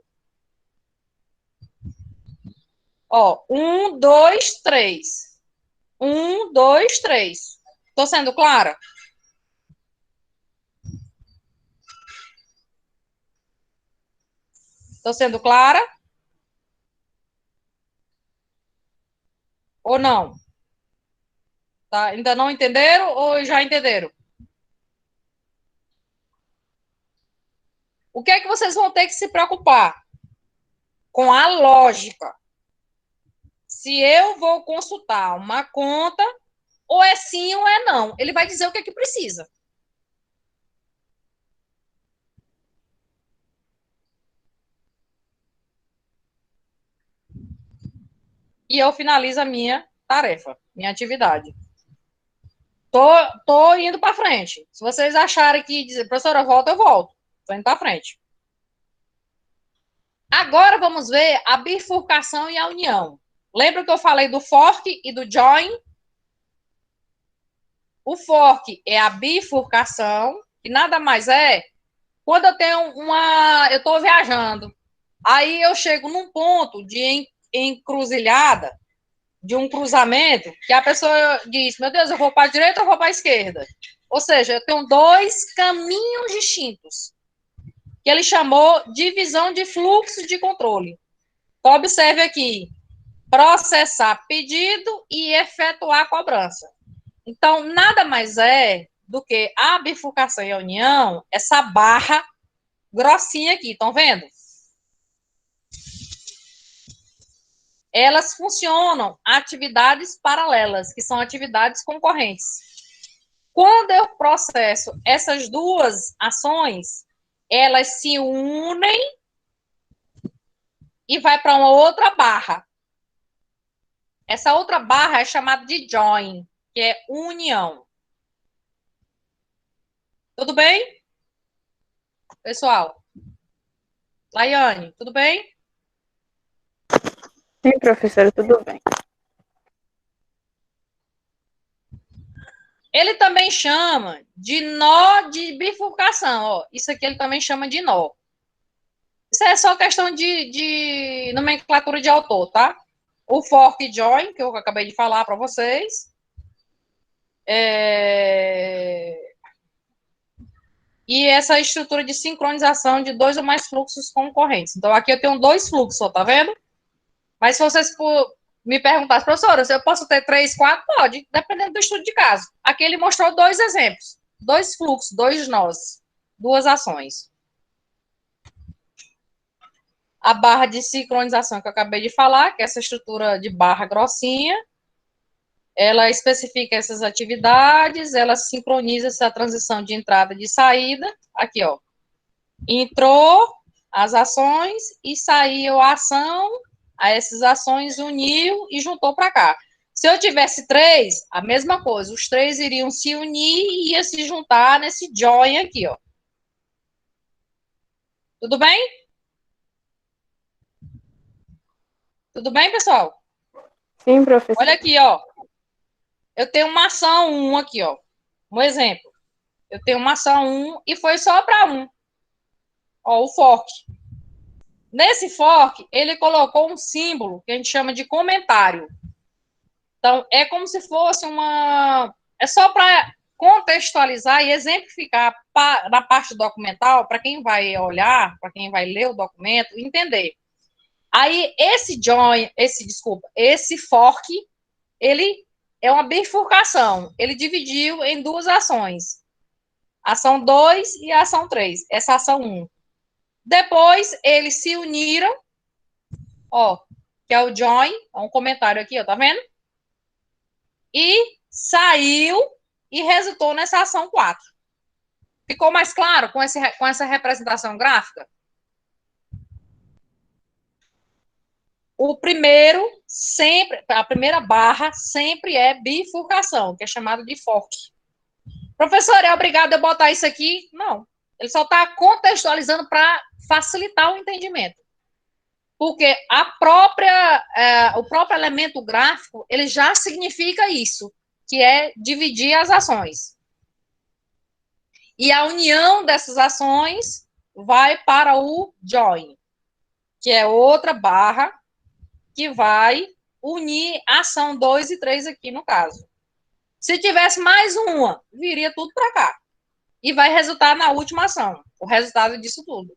Ó, 1, 2, 3. 1, 2, 3. Tô sendo clara? Tô sendo clara? Ou não? Tá? Ainda não entenderam ou já entenderam? O que é que vocês vão ter que se preocupar? Com a lógica. Se eu vou consultar uma conta, ou é sim ou é não. Ele vai dizer o que é que precisa. E eu finalizo a minha tarefa, minha atividade. Tô indo para frente. Se vocês acharem que dizer, professora, volta, eu volto. Tô indo para frente. Agora vamos ver a bifurcação e a união. Lembra que eu falei do fork e do join? O fork é a bifurcação, e nada mais é quando eu tenho eu estou viajando, aí eu chego num ponto de encruzilhada, de um cruzamento, que a pessoa diz, meu Deus, eu vou para a direita ou vou para a esquerda? Ou seja, eu tenho dois caminhos distintos, que ele chamou divisão de fluxo de controle. Então, observe aqui, processar pedido e efetuar cobrança. Então, nada mais é do que a bifurcação e a união, essa barra grossinha aqui, estão vendo? Elas funcionam atividades paralelas, que são atividades concorrentes. Quando eu processo essas duas ações, elas se unem e vai para uma outra barra. Essa outra barra é chamada de join, que é união. Tudo bem? Pessoal? Laiane, tudo bem? Sim, professora, tudo bem. Ele também chama de nó de bifurcação. Ó. Isso aqui ele também chama de nó. Isso é só questão de nomenclatura de autor, tá? O fork join, que eu acabei de falar para vocês. E essa estrutura de sincronização de dois ou mais fluxos concorrentes. Então, aqui eu tenho dois fluxos, ó, tá vendo? Mas se vocês me perguntassem, professora, se eu posso ter 3, 4? Pode, dependendo do estudo de caso. Aqui ele mostrou dois exemplos, dois fluxos, dois nós, duas ações. A barra de sincronização que eu acabei de falar, que é essa estrutura de barra grossinha, ela especifica essas atividades, ela sincroniza essa transição de entrada e de saída. Aqui, ó. Entrou as ações e saiu a ação, a essas ações uniu e juntou para cá. Se eu tivesse 3, a mesma coisa, os 3 iriam se unir e ia se juntar nesse join aqui, ó. Tudo bem? Tudo bem, pessoal? Sim, professora. Olha aqui, ó. Eu tenho uma ação 1 aqui, ó. Um exemplo. Eu tenho uma ação 1 e foi só para 1. Ó, o fork. Nesse fork, ele colocou um símbolo que a gente chama de comentário. Então, é como se fosse é só para contextualizar e exemplificar na parte documental, para quem vai olhar, para quem vai ler o documento, entender. Aí, esse fork, ele é uma bifurcação. Ele dividiu em duas ações. Ação 2 e ação 3. Essa ação 1. Depois, eles se uniram, ó, que é o join, é um comentário aqui, ó, tá vendo? E saiu e resultou nessa ação 4. Ficou mais claro com essa representação gráfica? o primeiro sempre, a primeira barra sempre é bifurcação, que é chamado de fork. Professor, é obrigado a botar isso aqui? Não. Ele só está contextualizando para facilitar o entendimento. Porque o próprio elemento gráfico, ele já significa isso, que é dividir as ações. E a união dessas ações vai para o join, que é outra barra que vai unir a ação 2 e 3 aqui no caso. Se tivesse mais uma, viria tudo para cá. E vai resultar na última ação, o resultado disso tudo.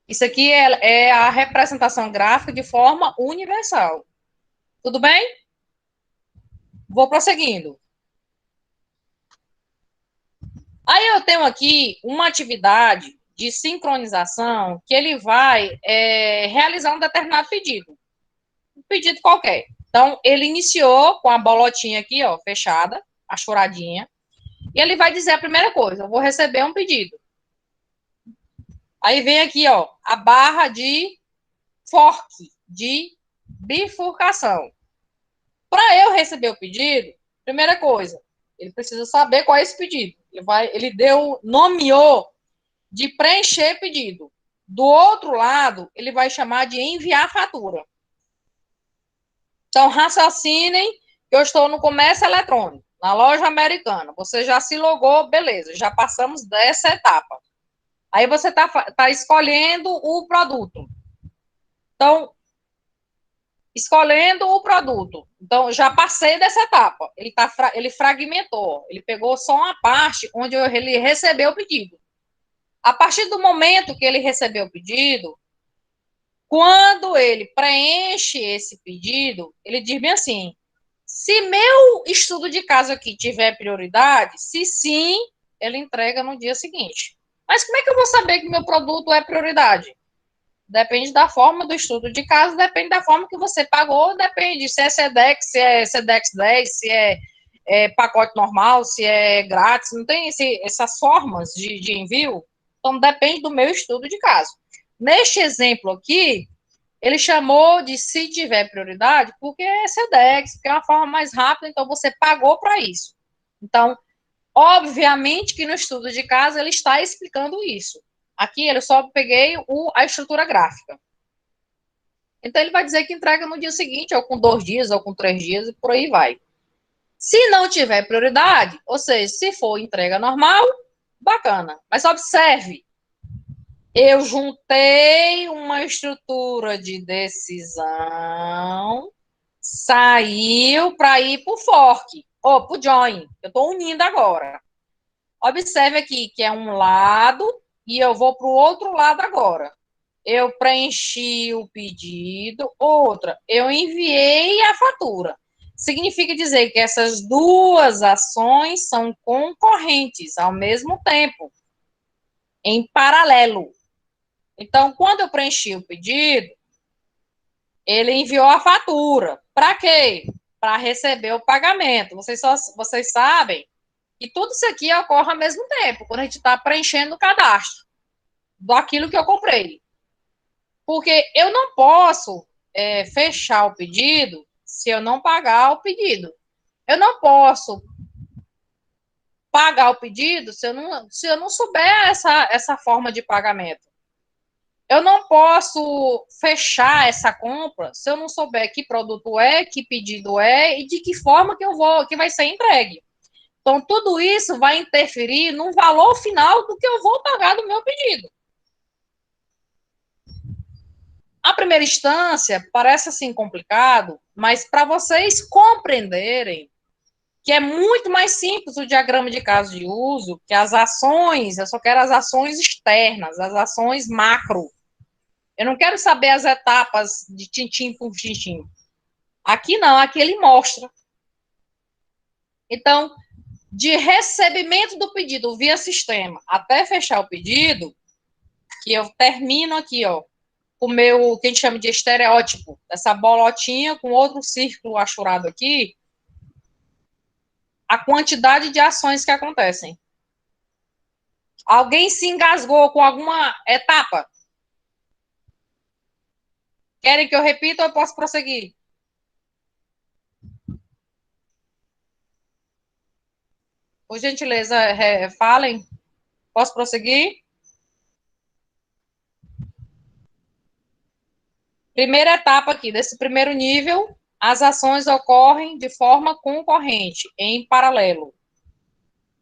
Isso aqui é a representação gráfica de forma universal. Tudo bem? Vou prosseguindo. Aí eu tenho aqui uma atividade de sincronização que ele vai realizar um determinado pedido. Um pedido qualquer. Então, ele iniciou com a bolotinha aqui, ó, fechada, a choradinha, e ele vai dizer a primeira coisa, eu vou receber um pedido. Aí vem aqui, ó, a barra de fork, de bifurcação. Para eu receber o pedido, primeira coisa, ele precisa saber qual é esse pedido. Ele nomeou de preencher pedido. Do outro lado, ele vai chamar de enviar fatura. Então, raciocinem que eu estou no comércio eletrônico, na loja americana. Você já se logou, beleza, já passamos dessa etapa. Aí você tá escolhendo o produto. Então, escolhendo o produto. Então, já passei dessa etapa. Ele fragmentou. Ele pegou só uma parte onde ele recebeu o pedido. A partir do momento que ele recebeu o pedido, quando ele preenche esse pedido, ele diz bem assim, se meu estudo de caso aqui tiver prioridade, se sim, ele entrega no dia seguinte. Mas como é que eu vou saber que meu produto é prioridade? Depende da forma do estudo de caso, depende da forma que você pagou, depende se é SEDEX, se é SEDEX 10, se é pacote normal, se é grátis, não tem essas formas de envio, então depende do meu estudo de caso. Neste exemplo aqui, ele chamou de se tiver prioridade, porque é SEDEX, porque é uma forma mais rápida, então você pagou para isso. Então, obviamente que no estudo de caso ele está explicando isso. Aqui eu só peguei a estrutura gráfica. Então ele vai dizer que entrega no dia seguinte, ou com 2 dias, ou com 3 dias, e por aí vai. Se não tiver prioridade, ou seja, se for entrega normal, bacana. Mas observe, eu juntei uma estrutura de decisão, saiu para ir para o fork, ou para o join. Eu estou unindo agora. Observe aqui que é um lado e eu vou para o outro lado agora. Eu preenchi o pedido, outra, eu enviei a fatura. Significa dizer que essas duas ações são concorrentes ao mesmo tempo, em paralelo. Então, quando eu preenchi o pedido, ele enviou a fatura. Para quê? Para receber o pagamento. Vocês sabem que tudo isso aqui ocorre ao mesmo tempo, quando a gente está preenchendo o cadastro daquilo que eu comprei. Porque eu não posso fechar o pedido se eu não pagar o pedido. Eu não posso pagar o pedido se eu não souber essa forma de pagamento. Eu não posso fechar essa compra se eu não souber que produto é, que pedido é e de que forma que vai ser entregue. Então, tudo isso vai interferir no valor final do que eu vou pagar do meu pedido. À primeira instância, parece assim complicado, mas para vocês compreenderem que é muito mais simples o diagrama de caso de uso, que as ações, eu só quero as ações externas, as ações macro. Eu não quero saber as etapas de tintim por tintim. Aqui não, aqui ele mostra. Então, de recebimento do pedido via sistema até fechar o pedido, que eu termino aqui, ó, com o meu, que a gente chama de estereótipo, essa bolotinha com outro círculo achurado aqui, a quantidade de ações que acontecem. Alguém se engasgou com alguma etapa? Querem que eu repita ou eu posso prosseguir? Por gentileza, falem. Posso prosseguir? Primeira etapa aqui, desse primeiro nível, as ações ocorrem de forma concorrente, em paralelo.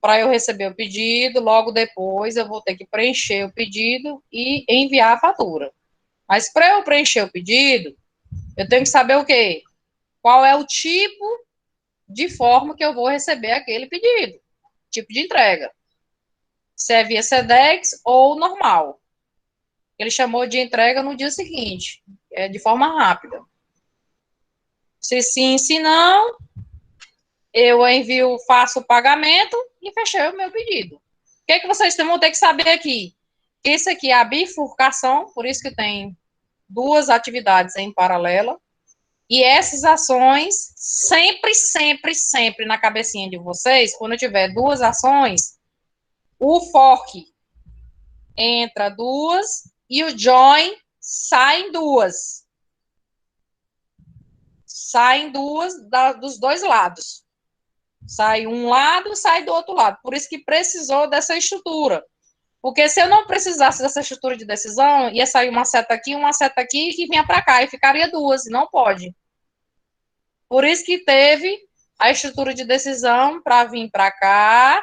Para eu receber o pedido, logo depois eu vou ter que preencher o pedido e enviar a fatura. Mas para eu preencher o pedido, eu tenho que saber o quê? Qual é o tipo de forma que eu vou receber aquele pedido, tipo de entrega. Se é via SEDEX ou normal. Ele chamou de entrega no dia seguinte, de forma rápida. Se sim, se não, eu envio, faço o pagamento e fechei o meu pedido. O que, que vocês vão ter que saber aqui? Isso aqui é a bifurcação, por isso que tem duas atividades em paralelo. E essas ações, sempre, sempre, sempre na cabecinha de vocês, quando eu tiver duas ações, o fork entra duas e o join sai em duas. Saem duas dos dois lados. Sai um lado, sai do outro lado. Por isso que precisou dessa estrutura. Porque se eu não precisasse dessa estrutura de decisão, ia sair uma seta aqui que vinha para cá, e ficaria duas, e não pode. Por isso que teve a estrutura de decisão para vir para cá,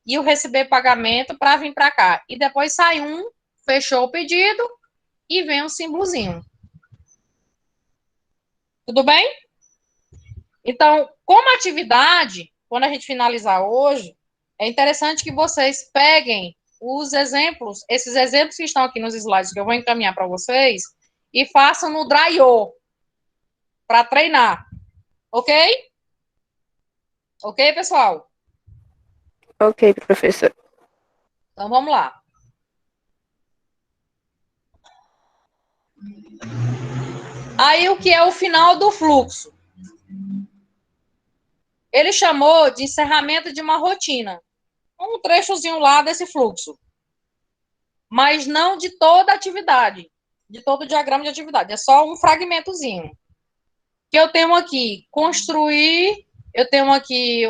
e o receber pagamento para vir para cá. E depois sai um, fechou o pedido, e vem um símbolozinho. Tudo bem? Então, como atividade, quando a gente finalizar hoje, é interessante que vocês peguem os exemplos, esses exemplos que estão aqui nos slides que eu vou encaminhar para vocês, e façam no Dryo para treinar. Ok? Ok, pessoal? Ok, professor. Então, vamos lá. Aí, o que é o final do fluxo? Ele chamou de encerramento de uma rotina. Um trechozinho lá desse fluxo. Mas não de toda a atividade, de todo o diagrama de atividade. É só um fragmentozinho. Que eu tenho aqui, construir, eu tenho aqui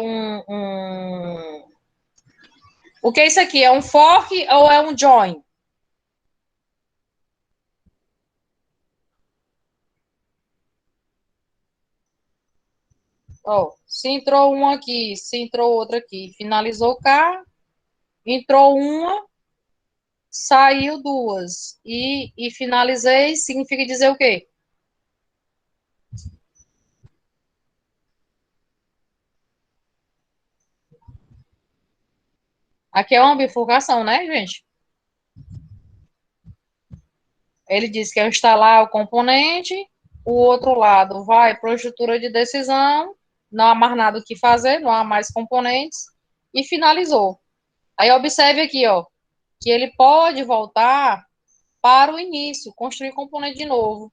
o que é isso aqui? É um fork ou é um join? Ó, se entrou um aqui, se entrou outro aqui, finalizou cá, entrou uma, saiu duas, e finalizei, significa dizer o quê? Aqui é uma bifurcação, né, gente? Ele diz que é instalar o componente, o outro lado vai para a estrutura de decisão, não há mais nada o que fazer, não há mais componentes, e finalizou. Aí observe aqui, ó, que ele pode voltar para o início, construir componente de novo.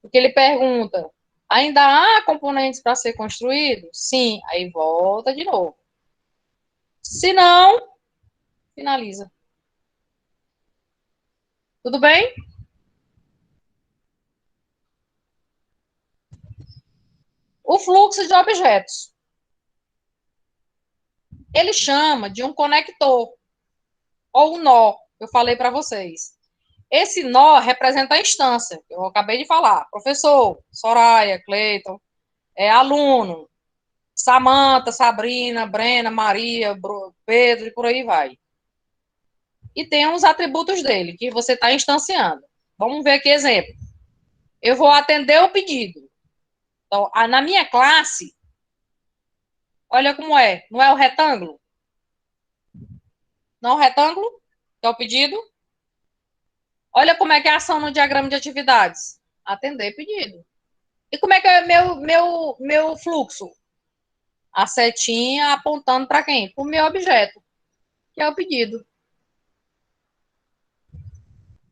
Porque ele pergunta, ainda há componentes para ser construídos? Sim, aí volta de novo. Se não, finaliza. Tudo bem? O fluxo de objetos. Ele chama de um conector, ou um nó, eu falei para vocês. Esse nó representa a instância, eu acabei de falar. Professor, Soraya, Cleiton, aluno, Samanta, Sabrina, Brena, Maria, Pedro e por aí vai. E tem os atributos dele, que você está instanciando. Vamos ver aqui exemplo. Eu vou atender o pedido. Então, na minha classe, olha como é. Não é o retângulo? Não é o retângulo? Que é o pedido? Olha como é que é a ação no diagrama de atividades. Atender pedido. E como é que é meu fluxo? A setinha apontando para quem? Para o meu objeto, que é o pedido.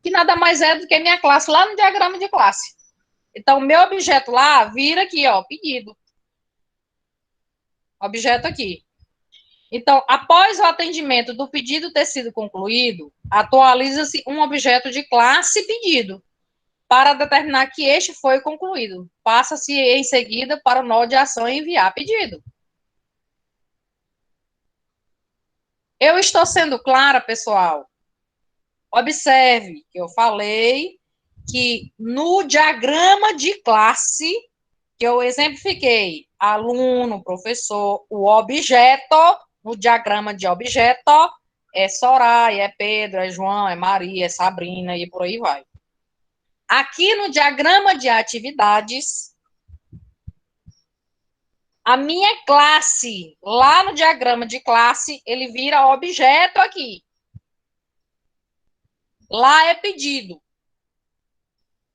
Que nada mais é do que minha classe lá no diagrama de classe. Então, meu objeto lá vira aqui, ó, pedido. Objeto aqui. Então, após o atendimento do pedido ter sido concluído, atualiza-se um objeto de classe pedido. para determinar que este foi concluído. Passa-se em seguida para o nó de ação enviar pedido. Eu estou sendo clara, pessoal? Observe que eu falei que no diagrama de classe, que eu exemplifiquei, aluno, professor, o objeto, no diagrama de objeto, é Soraya, é Pedro, é João, é Maria, é Sabrina e por aí vai. Aqui no diagrama de atividades, a minha classe, lá no diagrama de classe, ele vira objeto aqui. Lá é pedido.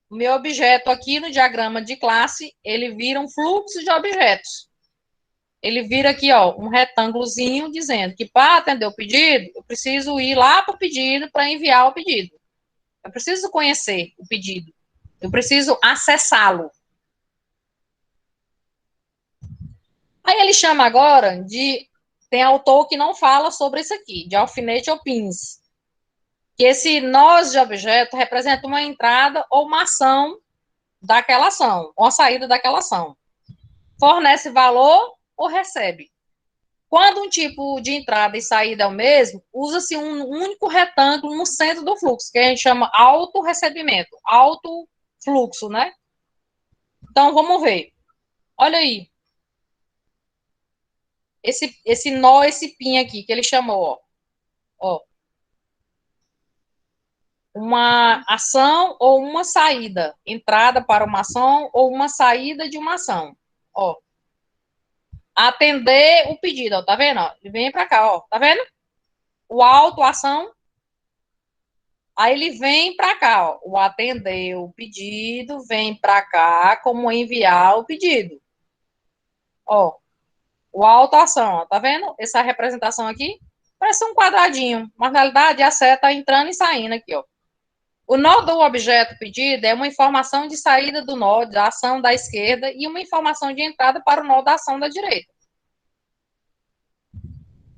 O meu objeto aqui no diagrama de classe, ele vira um fluxo de objetos. Ele vira aqui, ó, um retângulozinho dizendo que para atender o pedido, eu preciso ir lá para o pedido para enviar o pedido. Eu preciso conhecer o pedido. Eu preciso acessá-lo. Aí ele chama agora de... Tem autor que não fala sobre isso aqui, de alfinete ou pins. Que esse nós de objeto representa uma entrada ou uma ação daquela ação, uma saída daquela ação. Fornece valor ou recebe. Quando um tipo de entrada e saída é o mesmo, usa-se um único retângulo no centro do fluxo, que a gente chama auto-recebimento, auto-fluxo, né? Então, vamos ver. Olha aí. Esse nó, esse pin aqui, que ele chamou, ó. Uma ação ou uma saída. Entrada para uma ação ou uma saída de uma ação. Ó. Atender o pedido, ó. Tá vendo? Ó? Ele vem para cá, ó. Tá vendo? O auto, ação. Aí ele vem para cá, ó. O atender o pedido vem para cá como enviar o pedido. Ó. O auto, ação, ó. Tá vendo? Essa representação aqui parece um quadradinho. Mas, na realidade, a seta tá entrando e saindo aqui, ó. O nó do objeto pedido é uma informação de saída do nó da ação da esquerda e uma informação de entrada para o nó da ação da direita.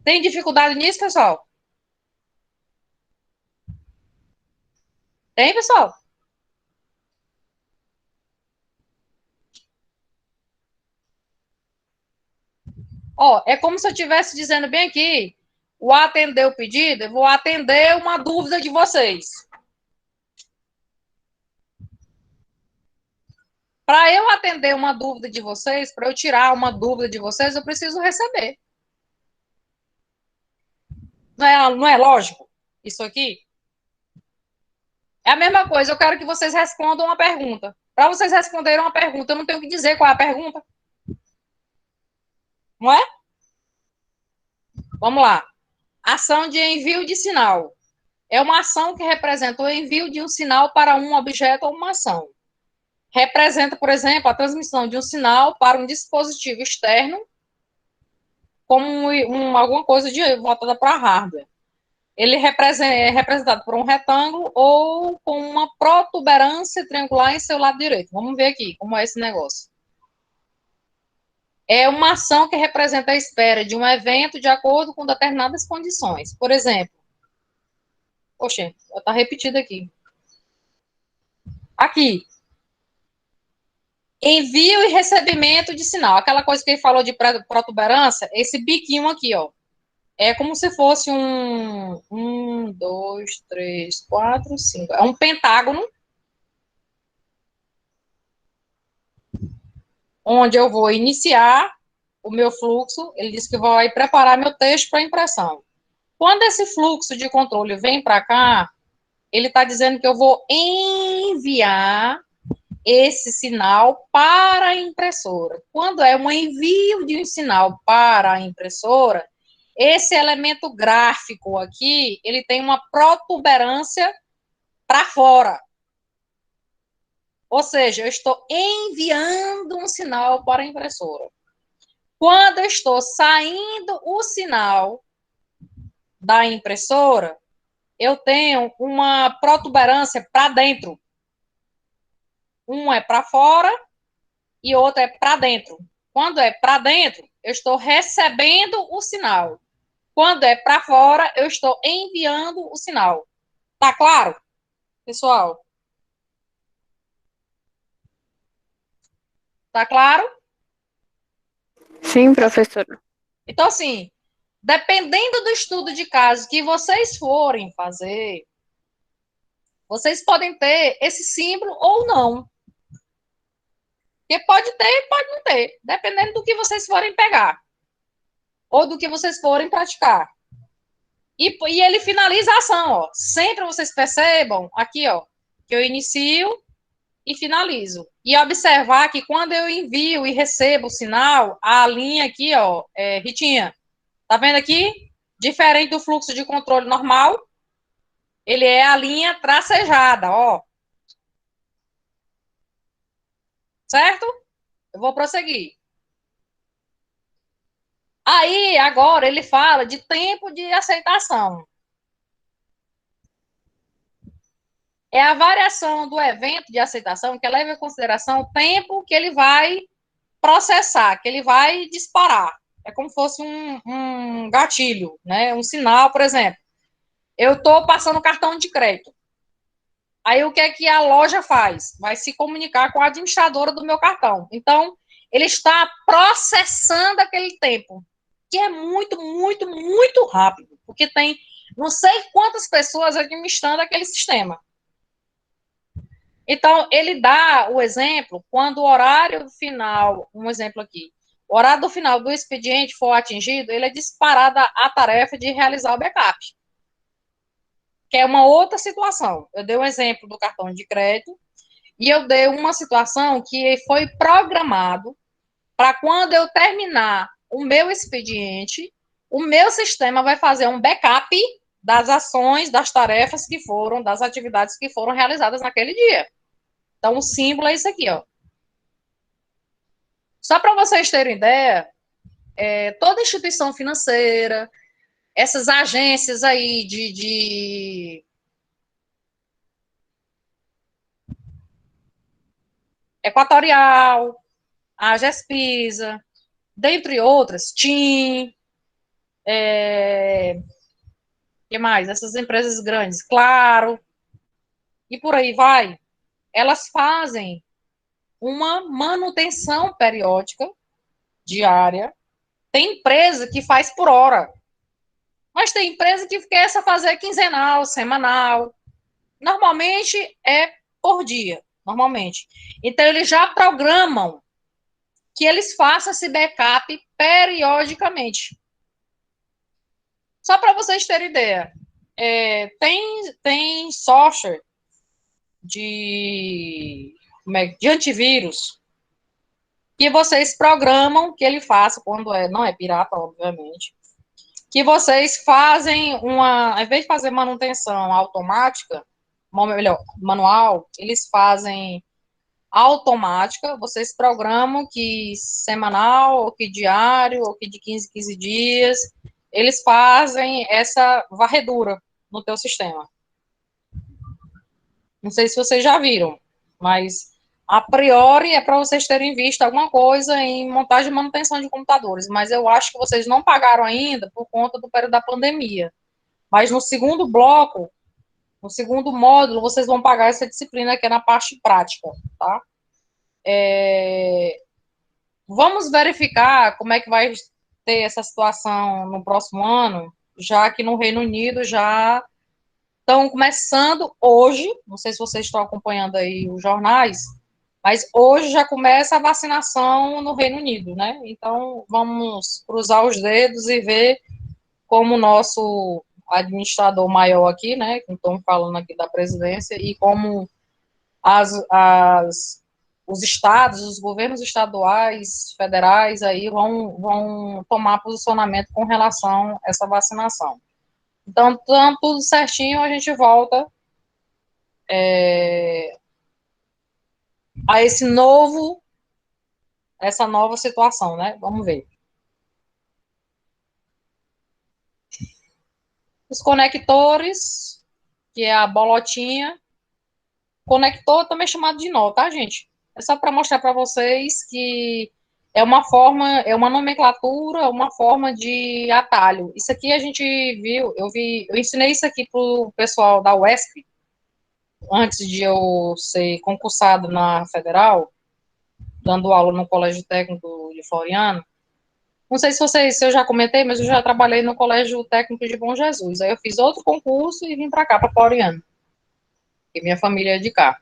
Tem dificuldade nisso, pessoal? Tem, pessoal? Ó, é como se eu estivesse dizendo bem aqui, o atender o pedido, eu vou atender uma dúvida de vocês. Para eu atender uma dúvida de vocês, para eu tirar uma dúvida de vocês, eu preciso receber. Não é lógico isso aqui? É a mesma coisa, eu quero que vocês respondam uma pergunta. Para vocês responderem uma pergunta, eu não tenho que dizer qual é a pergunta. Não é? Vamos lá. Ação de envio de sinal. É uma ação que representa o envio de um sinal para um objeto ou uma ação. Representa, por exemplo, a transmissão de um sinal para um dispositivo externo, como alguma coisa voltada para hardware. Ele é representado por um retângulo ou com uma protuberância triangular em seu lado direito. Vamos ver aqui como é esse negócio. É uma ação que representa a espera de um evento de acordo com determinadas condições. Por exemplo, oxe, está repetido aqui. Aqui. Envio e recebimento de sinal. Aquela coisa que ele falou de protuberância, esse biquinho aqui, ó. É como se fosse um, dois, três, quatro, cinco. É um pentágono. Onde eu vou iniciar o meu fluxo. Ele disse que vai preparar meu texto para impressão. Quando esse fluxo de controle vem para cá, ele está dizendo que eu vou enviar esse sinal para a impressora. Quando é um envio de um sinal para a impressora, esse elemento gráfico aqui, ele tem uma protuberância para fora. Ou seja, eu estou enviando um sinal para a impressora. Quando eu estou saindo o sinal da impressora, eu tenho uma protuberância para dentro. Um é para fora e outro é para dentro. Quando é para dentro, eu estou recebendo o sinal. Quando é para fora, eu estou enviando o sinal. Tá claro, pessoal? Tá claro? Sim, professora. Então, assim, dependendo do estudo de caso que vocês forem fazer, vocês podem ter esse símbolo ou não. Porque pode ter, pode não ter, dependendo do que vocês forem pegar. Ou do que vocês forem praticar. E ele finaliza a ação, ó. Sempre vocês percebam, aqui, ó, que eu inicio e finalizo. E observar que quando eu envio e recebo o sinal, a linha aqui, ó, Ritinha, tá vendo aqui? Diferente do fluxo de controle normal, ele é a linha tracejada, ó. Certo? Eu vou prosseguir. Aí, agora, ele fala de tempo de aceitação. É a variação do evento de aceitação que leva em consideração o tempo que ele vai processar, que ele vai disparar. É como se fosse um gatilho, né? Um sinal, por exemplo. Eu estou passando cartão de crédito. Aí, o que é que a loja faz? Vai se comunicar com a administradora do meu cartão. Então, ele está processando aquele tempo, que é muito, muito, muito rápido, porque tem não sei quantas pessoas administrando aquele sistema. Então, ele dá o exemplo quando o horário final, um exemplo aqui, o horário do final do expediente for atingido, ele é disparada a tarefa de realizar o backup, que é uma outra situação. Eu dei um exemplo do cartão de crédito e eu dei uma situação que foi programado para quando eu terminar o meu expediente, o meu sistema vai fazer um backup das ações, das tarefas que foram, das atividades que foram realizadas naquele dia. Então, o símbolo é isso aqui, ó. Só para vocês terem ideia, toda instituição financeira, essas agências aí de Equatorial, a Gespisa, dentre outras, TIM, que mais? Essas empresas grandes, Claro, e por aí vai, elas fazem uma manutenção periódica, diária. Tem empresa que faz por hora, mas tem empresa que quer fazer quinzenal, semanal. Normalmente é por dia, normalmente. Então, eles já programam que eles façam esse backup periodicamente. Só para vocês terem ideia, tem software de antivírus que vocês programam que ele faça, quando não é pirata, obviamente, que vocês fazem ao invés de fazer manutenção automática, melhor, manual, eles fazem automática, vocês programam que semanal, ou que diário, ou que de 15 em 15 dias, eles fazem essa varredura no teu sistema. Não sei se vocês já viram, mas a priori é para vocês terem visto alguma coisa em montagem e manutenção de computadores, mas eu acho que vocês não pagaram ainda por conta do período da pandemia. Mas no segundo bloco, no segundo módulo, vocês vão pagar essa disciplina que é na parte prática, tá? Vamos verificar como é que vai ter essa situação no próximo ano, já que no Reino Unido já estão começando hoje, não sei se vocês estão acompanhando aí os jornais, mas hoje já começa a vacinação no Reino Unido, né? Então, vamos cruzar os dedos e ver como o nosso administrador maior aqui, né, que estamos falando aqui da presidência, e como os estados, os governos estaduais, federais, aí vão tomar posicionamento com relação a essa vacinação. Então, tudo certinho, a gente volta a essa nova situação, né? Vamos ver. Os conectores, que é a bolotinha. Conector também é chamado de nó, tá, gente? É só para mostrar para vocês que é uma forma, é uma nomenclatura, uma forma de atalho. Isso aqui a gente viu, eu ensinei isso aqui pro pessoal da UESP, antes de eu ser concursado na Federal, dando aula no Colégio Técnico de Floriano. Não sei se eu já comentei, mas eu já trabalhei no Colégio Técnico de Bom Jesus. Aí eu fiz outro concurso e vim para cá, para Floriano, porque minha família é de cá.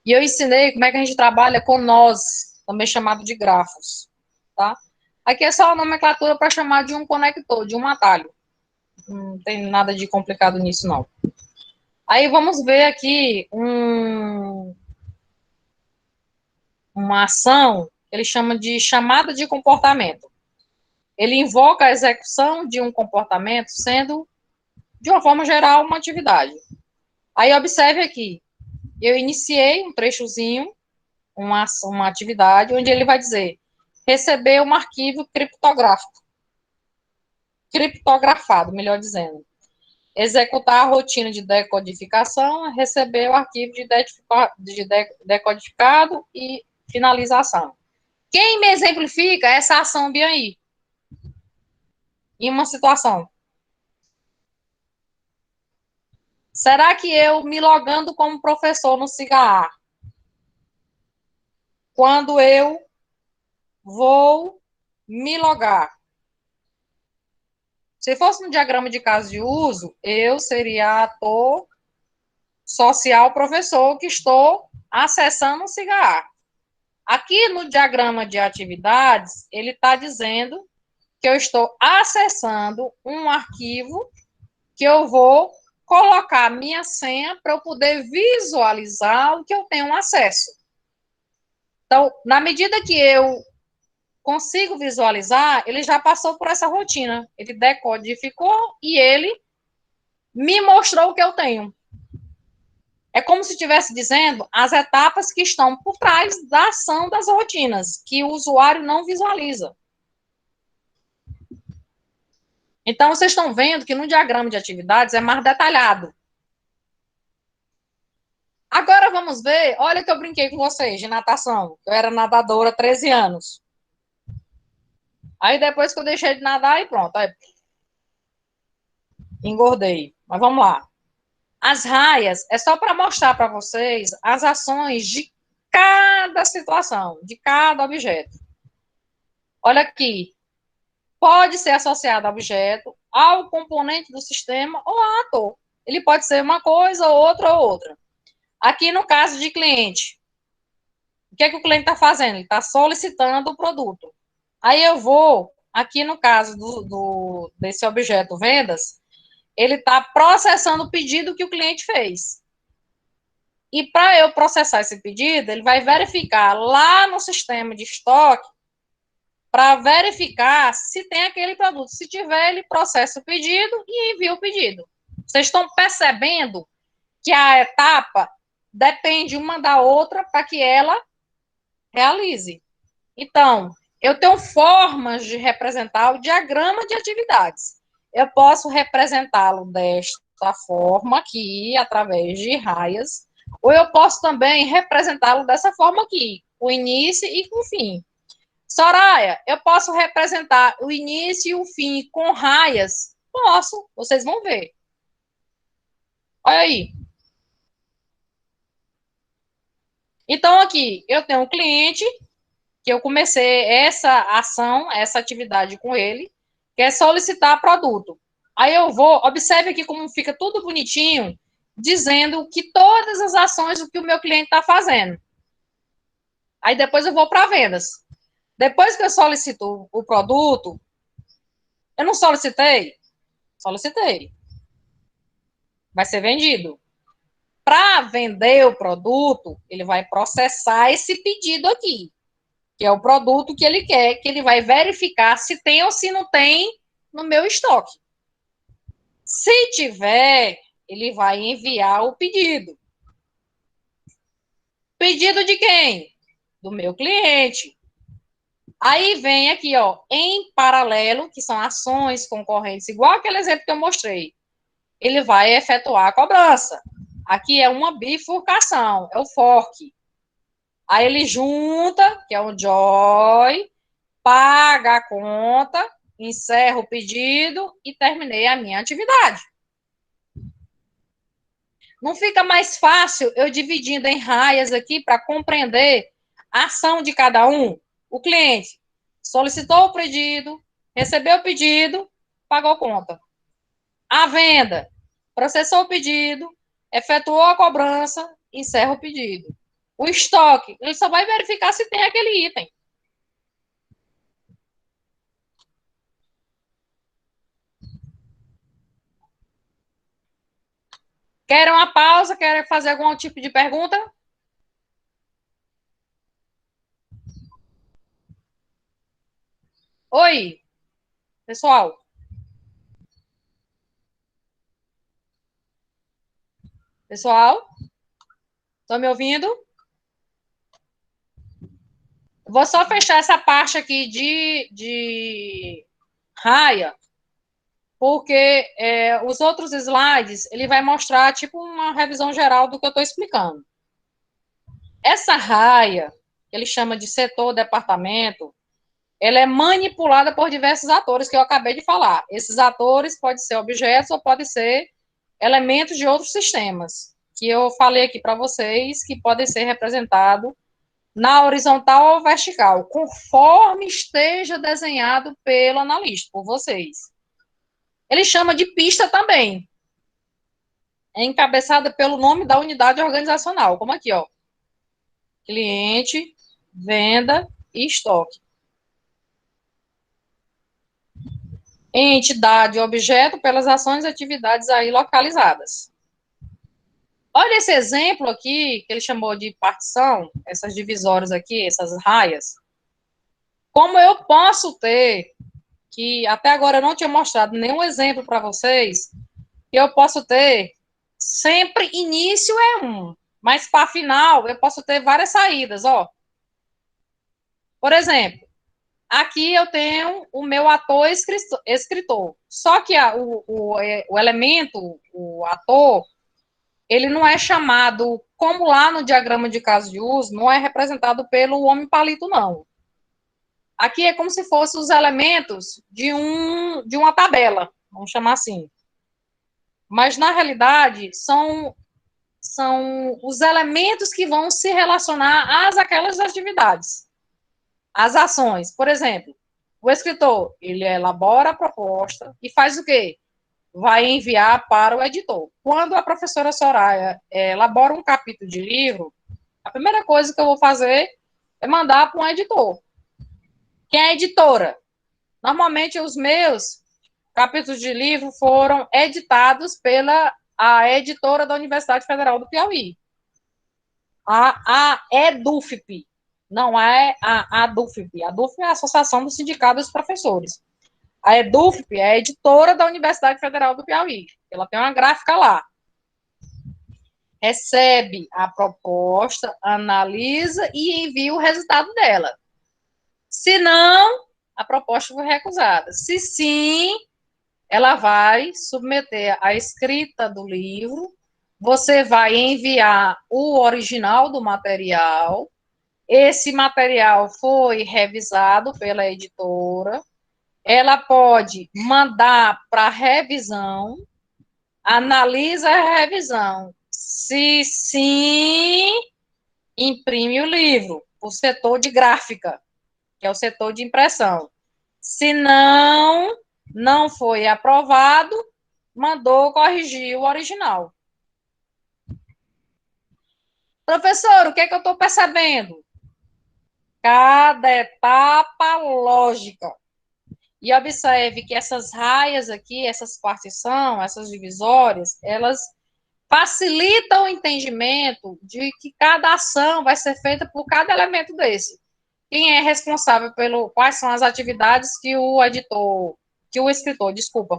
E eu ensinei como é que a gente trabalha com nós, também chamado de grafos, tá? Aqui é só a nomenclatura para chamar de um conector, de um atalho. Não tem nada de complicado nisso, não. Aí vamos ver aqui uma ação que ele chama de chamada de comportamento. Ele invoca a execução de um comportamento sendo, de uma forma geral, uma atividade. Aí observe aqui, eu iniciei um trechozinho, uma atividade, onde ele vai dizer, receber um arquivo criptografado, melhor dizendo. Executar a rotina de decodificação, receber o arquivo de decodificado e finalização. Quem me exemplifica essa ação bem aí? Em uma situação. Será que eu, me logando como professor no Cigar, quando eu vou me logar, se fosse no diagrama de caso de uso, eu seria ator social professor que estou acessando o Cigar. Aqui no diagrama de atividades, ele está dizendo que eu estou acessando um arquivo que eu vou colocar minha senha para eu poder visualizar o que eu tenho acesso. Então, na medida que eu consigo visualizar, ele já passou por essa rotina. Ele decodificou e ele me mostrou o que eu tenho. É como se estivesse dizendo as etapas que estão por trás da ação das rotinas, que o usuário não visualiza. Então, vocês estão vendo que no diagrama de atividades é mais detalhado. Agora vamos ver, olha que eu brinquei com vocês de natação. Eu era nadadora há 13 anos. Aí depois que eu deixei de nadar, aí pronto. Aí engordei. Mas vamos lá. As raias é só para mostrar para vocês as ações de cada situação, de cada objeto. Olha aqui. Pode ser associado ao objeto, ao componente do sistema ou ao ator. Ele pode ser uma coisa, outra ou outra. Aqui no caso de cliente, o que é que o cliente está fazendo? Ele está solicitando o produto. Aí eu vou, aqui no caso desse objeto vendas, ele está processando o pedido que o cliente fez. E para eu processar esse pedido, ele vai verificar lá no sistema de estoque, para verificar se tem aquele produto. Se tiver, ele processa o pedido e envia o pedido. Vocês estão percebendo que a etapa depende uma da outra para que ela realize. Então, eu tenho formas de representar o diagrama de atividades. Eu posso representá-lo desta forma aqui, através de raias, ou eu posso também representá-lo dessa forma aqui, o início e o fim. Soraya, eu posso representar o início e o fim com raias? Posso, vocês vão ver. Olha aí. Então, aqui, eu tenho um cliente que eu comecei essa ação, essa atividade com ele, que é solicitar produto. Aí eu vou, observe aqui como fica tudo bonitinho, dizendo que todas as ações do que o meu cliente está fazendo. Aí depois eu vou para vendas. Depois que eu solicito o produto, eu não solicitei? Solicitei. Vai ser vendido. Para vender o produto, ele vai processar esse pedido aqui, que é o produto que ele quer, que ele vai verificar se tem ou se não tem no meu estoque. Se tiver, ele vai enviar o pedido. Pedido de quem? Do meu cliente. Aí vem aqui, ó, em paralelo, que são ações concorrentes, igual aquele exemplo que eu mostrei. Ele vai efetuar a cobrança. Aqui é uma bifurcação, é o fork. Aí ele junta, que é o joy, paga a conta, encerro o pedido e terminei a minha atividade. Não fica mais fácil eu dividindo em raias aqui para compreender A ação de cada um, o cliente solicitou o pedido, recebeu o pedido, pagou conta. A venda, processou o pedido, efetuou a cobrança, encerra o pedido. O estoque, ele só vai verificar se tem aquele item. Querem uma pausa? Querem fazer algum tipo de pergunta? Oi, pessoal. Pessoal, estão me ouvindo? Vou só fechar essa parte aqui de raia, porque os outros slides, ele vai mostrar, tipo, uma revisão geral do que eu estou explicando. Essa raia, que ele chama de setor, departamento, ela é manipulada por diversos atores que eu acabei de falar. Esses atores podem ser objetos ou podem ser elementos de outros sistemas, que eu falei aqui para vocês, que podem ser representados na horizontal ou vertical, conforme esteja desenhado pelo analista, por vocês. Ele chama de pista também. É encabeçada pelo nome da unidade organizacional, como aqui, ó. Cliente, venda e estoque. Entidade, objeto, pelas ações e atividades aí localizadas. Olha esse exemplo aqui, que ele chamou de partição, essas divisórias aqui, essas raias. Como eu posso ter, que até agora eu não tinha mostrado nenhum exemplo para vocês, que eu posso ter, sempre início é um, mas para final eu posso ter várias saídas, ó. Por exemplo, aqui eu tenho o meu ator escritor, só que o elemento, o ator, ele não é chamado, como lá no diagrama de caso de uso, não é representado pelo homem palito, não. Aqui é como se fossem os elementos de uma tabela, vamos chamar assim. Mas, na realidade, são os elementos que vão se relacionar às aquelas atividades, às ações. Por exemplo, o escritor, ele elabora a proposta e faz o quê? Vai enviar para o editor. Quando a professora Soraya elabora um capítulo de livro, a primeira coisa que eu vou fazer é mandar para um editor. Quem é a editora? Normalmente, os meus capítulos de livro foram editados pela a editora da Universidade Federal do Piauí. A EDUFP, não é a ADUFP. A ADUFP é a Associação do Sindicato dos Professores. A EDUFP é a editora da Universidade Federal do Piauí. Ela tem uma gráfica lá. Recebe a proposta, analisa e envia o resultado dela. Se não, a proposta foi recusada. Se sim, ela vai submeter a escrita do livro, você vai enviar o original do material, esse material foi revisado pela editora, ela pode mandar para revisão, analisa a revisão. Se sim, imprime o livro, o setor de gráfica, que é o setor de impressão. Se não foi aprovado, mandou corrigir o original. Professor, o que é que eu estou percebendo? Cada etapa lógica. E observe que essas raias aqui, essas partições, essas divisórias, elas facilitam o entendimento de que cada ação vai ser feita por cada elemento desse. Quem é responsável pelo quais são as atividades que o escritor,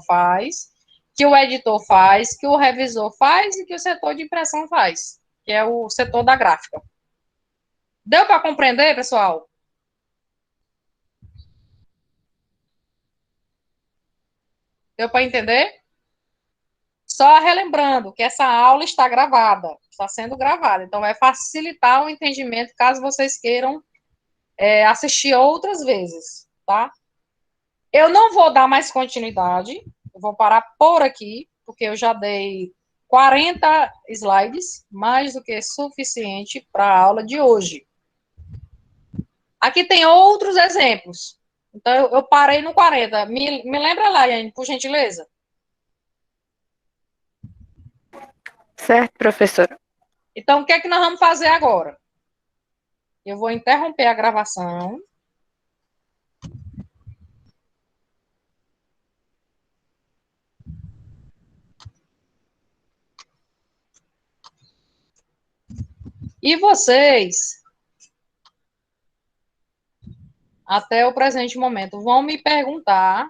faz, que o editor faz, que o revisor faz e que o setor de impressão faz, que é o setor da gráfica. Deu para compreender, pessoal? Deu para entender? Só relembrando que essa aula está gravada, está sendo gravada, então vai facilitar o entendimento caso vocês queiram assistir outras vezes, tá? Eu não vou dar mais continuidade, eu vou parar por aqui, porque eu já dei 40 slides, mais do que suficiente para a aula de hoje. Aqui tem outros exemplos. Então, eu parei no 40. Me lembra lá, Yane, por gentileza. Certo, professora. Então, o que é que nós vamos fazer agora? Eu vou interromper a gravação. E vocês, até o presente momento, vão me perguntar